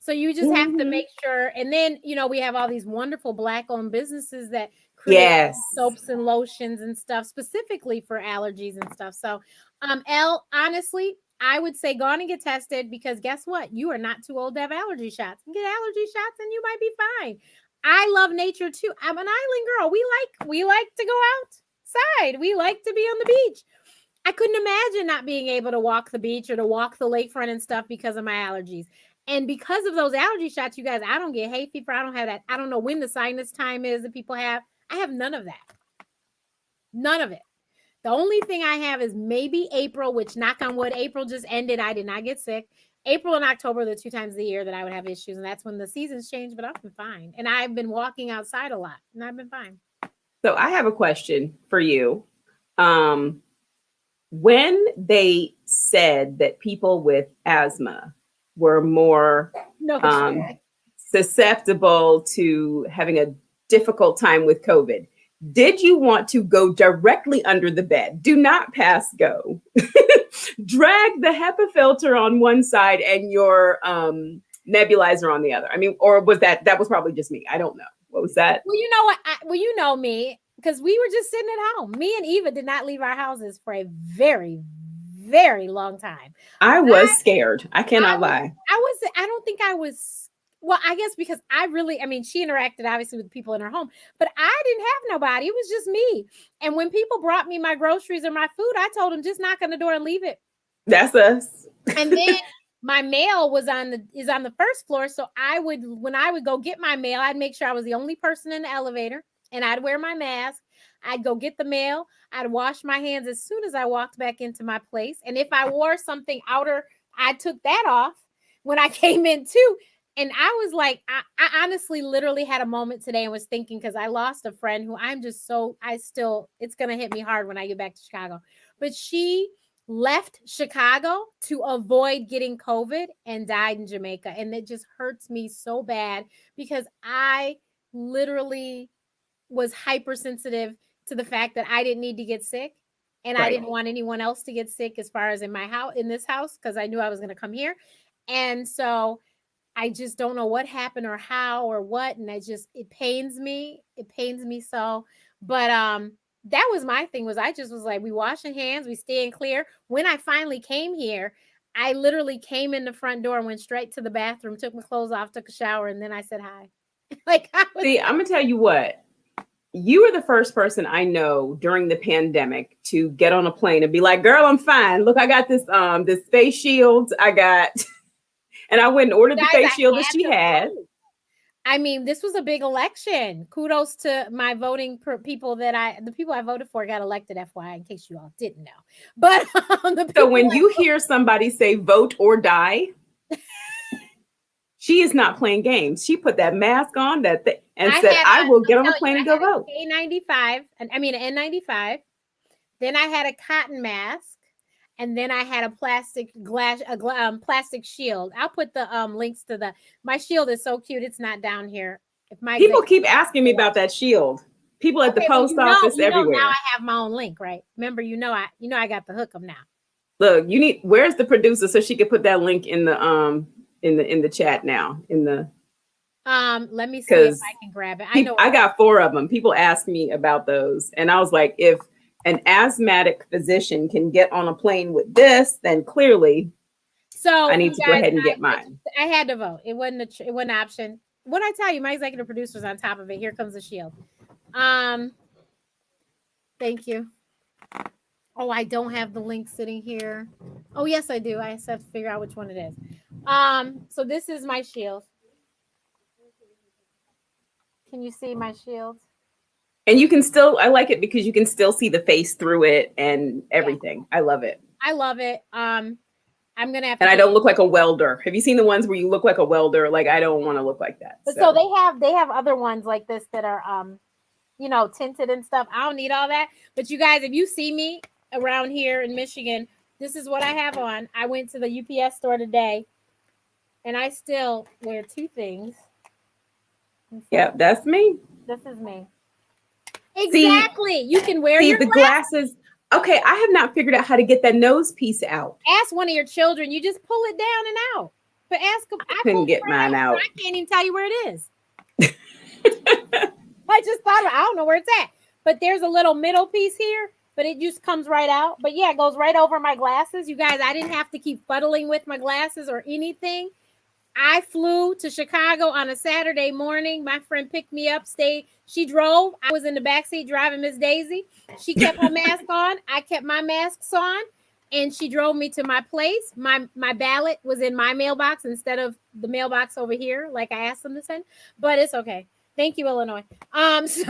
you just have to make sure. And then, we have all these wonderful Black-owned businesses that create soaps and lotions and stuff specifically for allergies and stuff. So, Elle, honestly, I would say go on and get tested, because guess what? You are not too old to have allergy shots. Get allergy shots and you might be fine. I love nature too. I'm an island girl. We like to go outside. We like to be on the beach. I couldn't imagine not being able to walk the beach or to walk the lakefront and stuff because of my allergies. And because of those allergy shots, you guys, I don't get hay fever. I don't have that. I don't know when the sinus time is that people have. I have none of that. None of it. The only thing I have is maybe April, which, knock on wood, April just ended. I did not get sick. April and October are the 2 times a year that I would have issues, and that's when the seasons change, but I've been fine. And I've been walking outside a lot, and I've been fine. So I have a question for you. When they said that people with asthma were more susceptible to having a difficult time with COVID, did you want to go directly under the bed? Do not pass go. Drag the HEPA filter on one side and your nebulizer on the other. I mean, or was that was probably just me? I don't know. What was that? Well, you know what? You know me, because we were just sitting at home. Me and Eva did not leave our houses for a very, very long time. I was scared. I cannot lie. I don't think I was. Well, I guess because she interacted obviously with people in her home, but I didn't have nobody. It was just me. And when people brought me my groceries or my food, I told them, just knock on the door and leave it. That's us. And then my mail is on the first floor. So when I would go get my mail, I'd make sure I was the only person in the elevator, and I'd wear my mask. I'd go get the mail. I'd wash my hands as soon as I walked back into my place. And if I wore something outer, I took that off when I came in too. And I was like, I honestly literally had a moment today and was thinking, because I lost a friend who it's going to hit me hard when I get back to Chicago. But she left Chicago to avoid getting COVID and died in Jamaica. And it just hurts me so bad, because I literally was hypersensitive to the fact that I didn't need to get sick. And I didn't want anyone else to get sick as far as in this house, because I knew I was going to come here. And so I just don't know what happened or how or what. And it pains me. It pains me so. But that was my thing, I just was like, we washing hands, we staying clear. When I finally came here, I literally came in the front door and went straight to the bathroom, took my clothes off, took a shower, and then I said hi. See, I'm going to tell you what. You were the first person I know during the pandemic to get on a plane and be like, girl, I'm fine. Look, I got this face shield. And I went and ordered the face shield that she had. I mean, this was a big election. Kudos to my voting people the people I voted for got elected, FYI, in case you all didn't know. But so when you hear somebody say vote or die, she is not playing games. She put that mask on and said, I will get on a plane and go vote. N95. Then I had a cotton mask. And then I had a plastic shield. I'll put the links to my shield is so cute. It's not down here. People keep asking me about that shield. People at the post office everywhere. Now I have my own link, right? Remember, I got the hook 'em now. Look, where's the producer so she could put that link in the chat now let me see if I can grab it. I got 4 of them. People ask me about those, and I was like, if an asthmatic physician can get on a plane with this, then clearly I need to go ahead and get mine. I had to vote. It wasn't an option. What I tell you, my executive producer's on top of it. Here comes the shield. Thank you. Oh, I don't have the link sitting here. Oh, yes, I do. I just have to figure out which one it is. So this is my shield. Can you see my shield? And I like it because you can still see the face through it and everything. Yeah. I love it. I love it. I'm gonna have And to I don't look like a welder. Have you seen the ones where you look like a welder? Like, I don't want to look like that. But so they have other ones like this that are you know, tinted and stuff. I don't need all that. But you guys, if you see me around here in Michigan, this is what I have on. I went to the UPS store today and I still wear two things. Yeah, that's me. This is me. Exactly. You can wear See your the glasses. Okay, I have not figured out how to get that nose piece out. Ask one of your children. You just pull it down and out. But ask them. I couldn't get mine out. I can't even tell you where it is. I just thought I don't know where it's at. But there's a little middle piece here, but it just comes right out. But yeah, it goes right over my glasses. You guys, I didn't have to keep fuddling with my glasses or anything. I flew to Chicago on a Saturday morning. My friend picked me up, stayed. She drove. I was in the backseat driving Miss Daisy. She kept her mask on. I kept my masks on. And she drove me to my place. My ballot was in my mailbox instead of the mailbox over here, like I asked them to send. But it's okay. Thank you, Illinois. So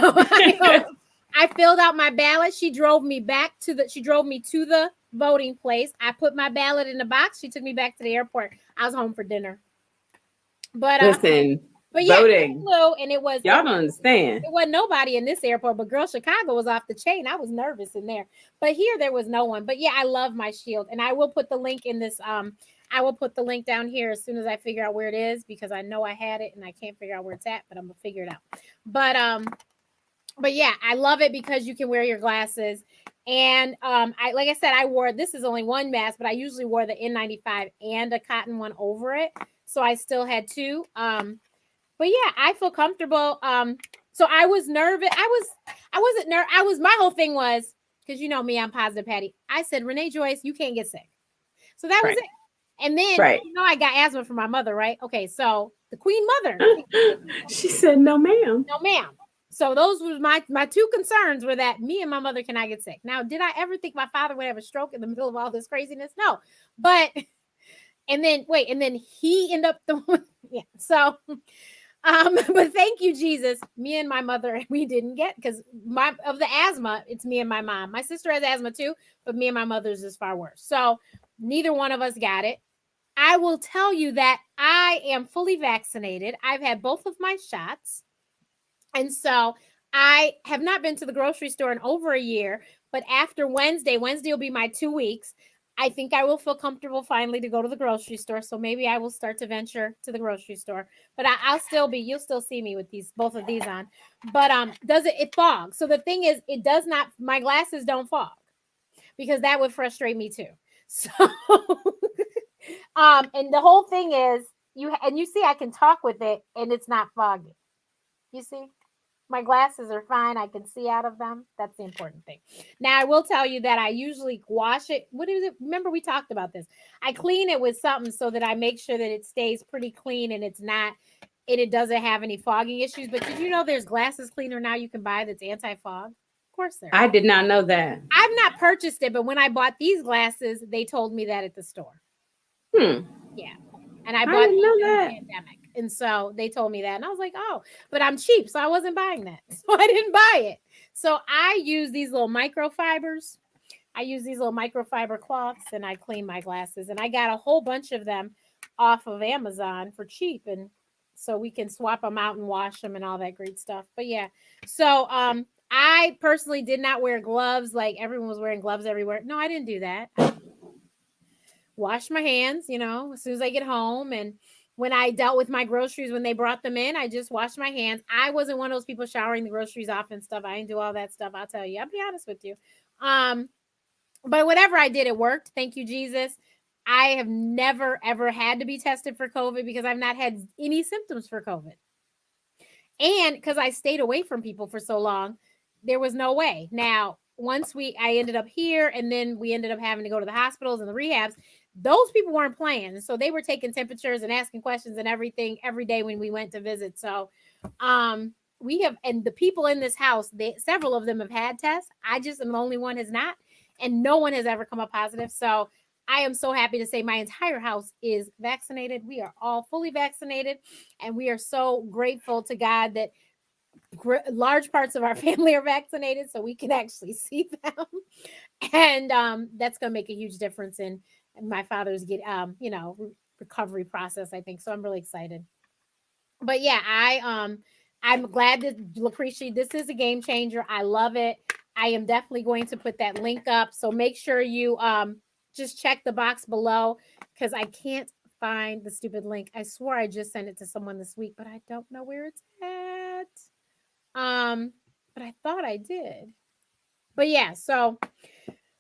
I filled out my ballot. She drove me to the voting place. I put my ballot in the box. She took me back to the airport. I was home for dinner. But listen, but yeah, voting. flew, and it was y'all don't understand. It wasn't nobody in this airport, but girl, Chicago was off the chain. I was nervous in there, but here there was no one. But yeah, I love my shield, and I will put the link in this. I will put the link down here as soon as I figure out where it is because I know I had it and I can't figure out where it's at, but I'm gonna figure it out. But yeah, I love it because you can wear your glasses. And like I said, I wore, this is only one mask, but I usually wore the N95 and a cotton one over it. So I still had two. But yeah, I feel comfortable. So I was nervous. I wasn't nervous. My whole thing was, because you know me, I'm positive Patty. I said, Renee Joyce, you can't get sick. So that was it. And then, you know, I got asthma from my mother, right? Okay, so the Queen Mother. She said, no, ma'am. No, ma'am. So those were my two concerns were that me and my mother cannot get sick. Now, did I ever think my father would have a stroke in the middle of all this craziness? No. But, and then he ended up yeah. So, but thank you, Jesus. Me and my mother, we didn't get, because of the asthma, it's me and my mom. My sister has asthma too, but me and my mother's is far worse. So neither one of us got it. I will tell you that I am fully vaccinated. I've had both of my shots. And so I have not been to the grocery store in over a year, but after Wednesday will be my 2 weeks. I think I will feel comfortable finally to go to the grocery store. So maybe I will start to venture to the grocery store, but you'll still see me with both of these on. But it fogs? So the thing is, it does not, my glasses don't fog, because that would frustrate me too. So, and the whole thing is you see, I can talk with it and it's not foggy. You see, my glasses are fine. I can see out of them. That's the important thing. Now, I will tell you that I usually wash it. What is it? Remember, we talked about this. I clean it with something so that I make sure that it stays pretty clean and it doesn't have any fogging issues. But did you know there's glasses cleaner now you can buy that's anti-fog? Of course there is. I did not know that. I've not purchased it, but when I bought these glasses, they told me that at the store. Yeah. And I bought these in the pandemic. And so they told me that. And I was like, oh, but I'm cheap. So I wasn't buying that. So I didn't buy it. So I use these little microfibers. I use these little microfiber cloths and I clean my glasses. And I got a whole bunch of them off of Amazon for cheap. And so we can swap them out and wash them and all that great stuff. But yeah. So I personally did not wear gloves like everyone was wearing gloves everywhere. No, I didn't do that. Wash my hands, you know, as soon as I get home. And when I dealt with my groceries, when they brought them in, I just washed my hands. I wasn't one of those people showering the groceries off and stuff. I didn't do all that stuff. I'll tell you. I'll be honest with you. But whatever I did, it worked. Thank you, Jesus. I have never, ever had to be tested for COVID because I've not had any symptoms for COVID. And because I stayed away from people for so long, there was no way. Now, once I ended up here, and then we ended up having to go to the hospitals and the rehabs, those people weren't playing. So they were taking temperatures and asking questions and everything every day when we went to visit. So we have, and the people in this house, several of them have had tests. I just am the only one has not, and no one has ever come up positive. So I am so happy to say my entire house is vaccinated. We are all fully vaccinated, and we are so grateful to God that large parts of our family are vaccinated so we can actually see them. And that's going to make a huge difference in my father's recovery process, I think. So I'm really excited. But yeah, I'm glad that Lucretia, this is a game changer. I love it. I am definitely going to put that link up. So make sure you just check the box below, because I can't find the stupid link. I swore I just sent it to someone this week, but I don't know where it's at. But I thought I did. But yeah, so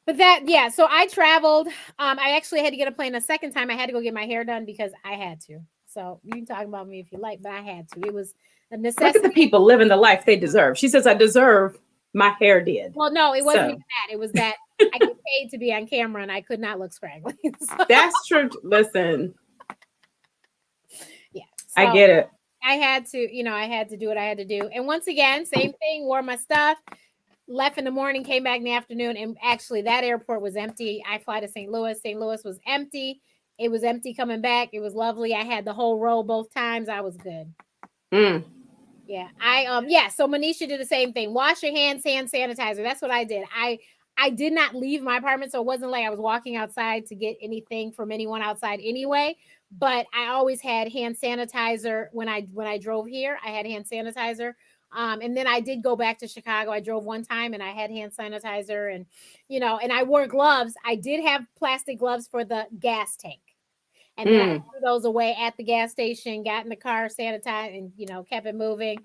so I traveled. I actually had to get a plane a second time. I had to go get my hair done because I had to. So you can talk about me if you like, but I had to. It was a Look at the necessity. people living the life they deserve. She says, I deserve my hair did. Well, no, it wasn't even that. It was that I get paid to be on camera and I could not look scraggly. So, That's true. Listen, yeah. I So get it. I had to, I had to do what I had to do. And once again, same thing, wore my stuff, left in the morning, came back in the afternoon. And actually, that airport was empty. I fly to St. Louis. St. Louis was empty. It was empty coming back. It was lovely. I had the whole row both times. I was good. Mm. Yeah. So Manisha did the same thing. Wash your hands, hand sanitizer. That's what I did. I did not leave my apartment, so it wasn't like I was walking outside to get anything from anyone outside anyway. But I always had hand sanitizer when I drove here. I had hand sanitizer. And then I did go back to Chicago. I drove one time and I had hand sanitizer, and I wore gloves. I did have plastic gloves for the gas tank. And then I threw those away at the gas station, got in the car, sanitized, and kept it moving.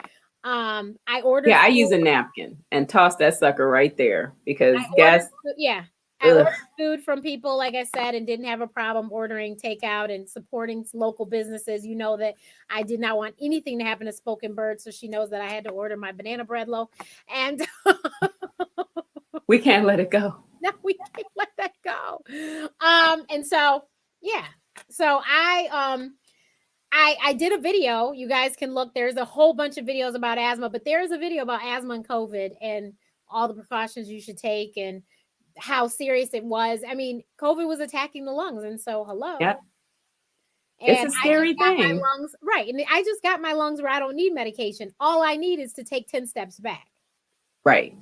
I ordered. Yeah, I use a napkin and toss that sucker right there because gas. I ordered food from people, like I said, and didn't have a problem ordering takeout and supporting local businesses. You know that I did not want anything to happen to Spoken Bird, so she knows that I had to order my banana bread loaf, and we can't let it go. No, we can't let that go. And so yeah. So I did a video. You guys can look. There's a whole bunch of videos about asthma, but there is a video about asthma and COVID and all the precautions you should take and how serious it was. I mean, COVID was attacking the lungs, and so hello. Yep. And it's a scary thing. my lungs, right. And I just got my lungs where I don't need medication. All I need is to take 10 steps back. Right.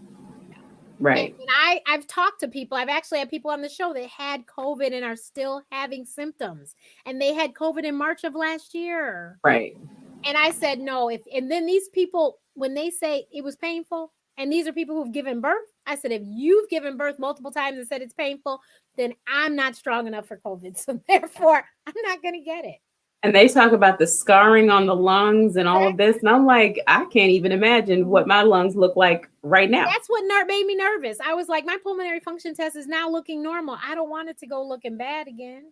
Right. And I've talked to people. I've actually had people on the show that had COVID and are still having symptoms. And they had COVID in March of last year. Right. And I said, no, and then these people, when they say it was painful, and these are people who've given birth, I said, if you've given birth multiple times and said it's painful, then I'm not strong enough for COVID. So therefore, I'm not going to get it. And they talk about the scarring on the lungs and all of this. And I'm like, I can't even imagine what my lungs look like right now. That's what made me nervous. I was like, my pulmonary function test is now looking normal. I don't want it to go looking bad again.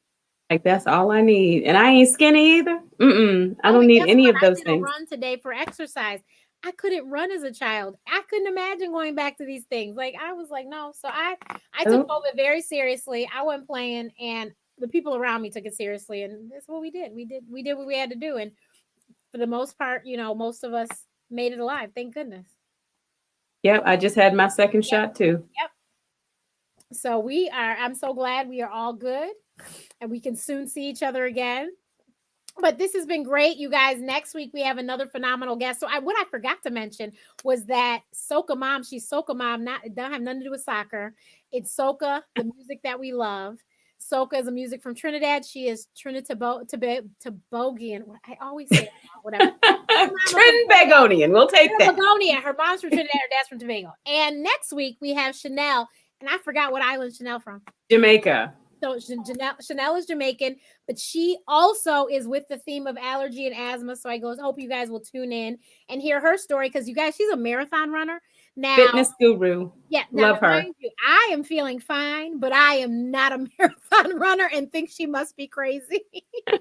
Like, that's all I need. And I ain't skinny either. I don't need any of those things. I run today for exercise. I couldn't run as a child. I couldn't imagine going back to these things. Like, I was like, no. So I took COVID very seriously. I wasn't playing, and the people around me took it seriously, and that's what we did. We did what we had to do, and for the most part, most of us made it alive. Thank goodness. Yep, I just had my second shot too. Yep. So I'm so glad we are all good, and we can soon see each other again. But this has been great, you guys. Next week we have another phenomenal guest. So what I forgot to mention was that Socamom, she's Socamom, it don't have nothing to do with soccer. It's soca, the music that we love. Soca is a music from Trinidad. She is Tobagoan. I always say it, whatever. Trinbagonian. We'll take that. Trinbagonian. Her mom's from Trinidad. Her dad's from Tobago. And next week we have Chanel, and I forgot what island Chanel from. Jamaica. So Chanel is Jamaican, but she also is with the theme of allergy and asthma. So I hope you guys will tune in and hear her story, because you guys, she's a marathon runner. Now, fitness guru. Yeah, love her. I am feeling fine, but I am not a marathon runner and think she must be crazy. So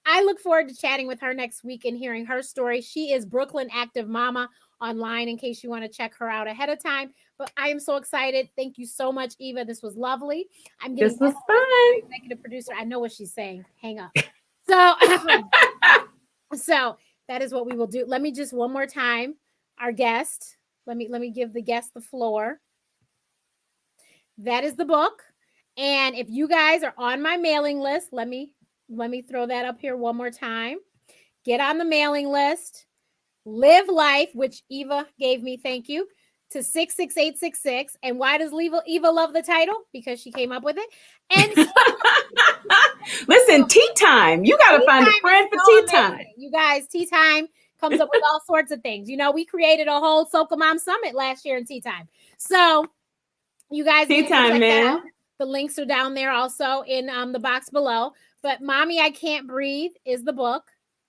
I look forward to chatting with her next week and hearing her story. She is Brooklyn Active Mama online, in case you want to check her out ahead of time. But I am so excited. Thank you so much, Eva. This was lovely. This was fun. Executive producer. I know what she's saying. Hang up. So that is what we will do. Let me just one more time. Our guest. Let me give the guest the floor. That is the book. And if you guys are on my mailing list, let me throw that up here one more time. Get on the mailing list. Live life, which Eva gave me. Thank you. to 66866. And why does Eva love the title? Because she came up with it. And listen, tea time. You got to find a friend for tea time. You guys, tea time comes up with all sorts of things. You know, we created a whole Socamom summit last year in tea time. So you guys, tea time, man. The links are down there also in the box below. But Mommy, I Can't Breathe is the book.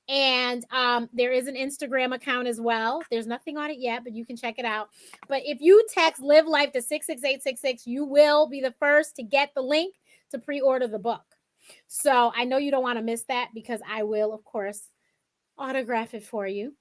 And there is an Instagram account as well. There's nothing on it yet, but you can check it out. But if you text Live Life to 66866, you will be the first to get the link to pre-order the book. So I know you don't want to miss that because I will, of course, autograph it for you.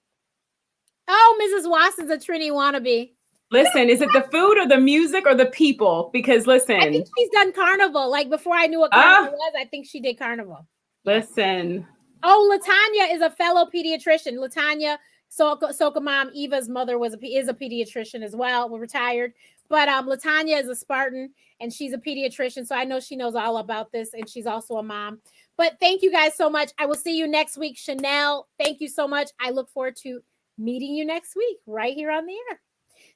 Oh, Mrs. Watson's a Trini wannabe. Listen, is it the food or the music or the people? Because listen, I think she's done Carnival. Like before I knew what Carnival was, I think she did Carnival. Listen. Oh, Latanya is a fellow pediatrician. Latanya, Socamom, Eva's mother is a pediatrician as well. We're retired. But Latanya is a Spartan and she's a pediatrician. So I know she knows all about this and she's also a mom. But thank you guys so much. I will see you next week. Chanel, thank you so much. I look forward to meeting you next week right here on the air.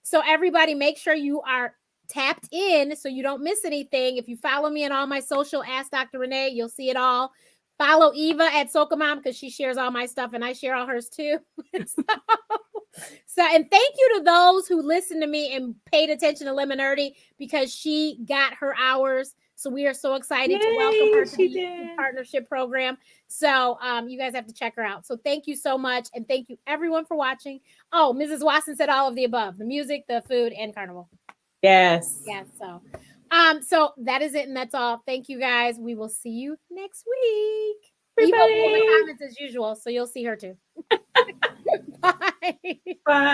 So everybody, make sure you are tapped in so you don't miss anything. If you follow me on all my social, Ask Dr. Renee, you'll see it all. Follow Eva at Socamom because she shares all my stuff and I share all hers too. And thank you to those who listened to me and paid attention to Lemon Nerdy because she got her hours. So we are so excited to welcome her to the partnership program. So you guys have to check her out. So thank you so much. And thank you everyone for watching. Oh, Mrs. Watson said all of the above, the music, the food, and Carnival. Yes. Yeah. So that is it. And that's all. Thank you guys. We will see you next week. Eva will in the comments as usual. So you'll see her too. Bye. Bye.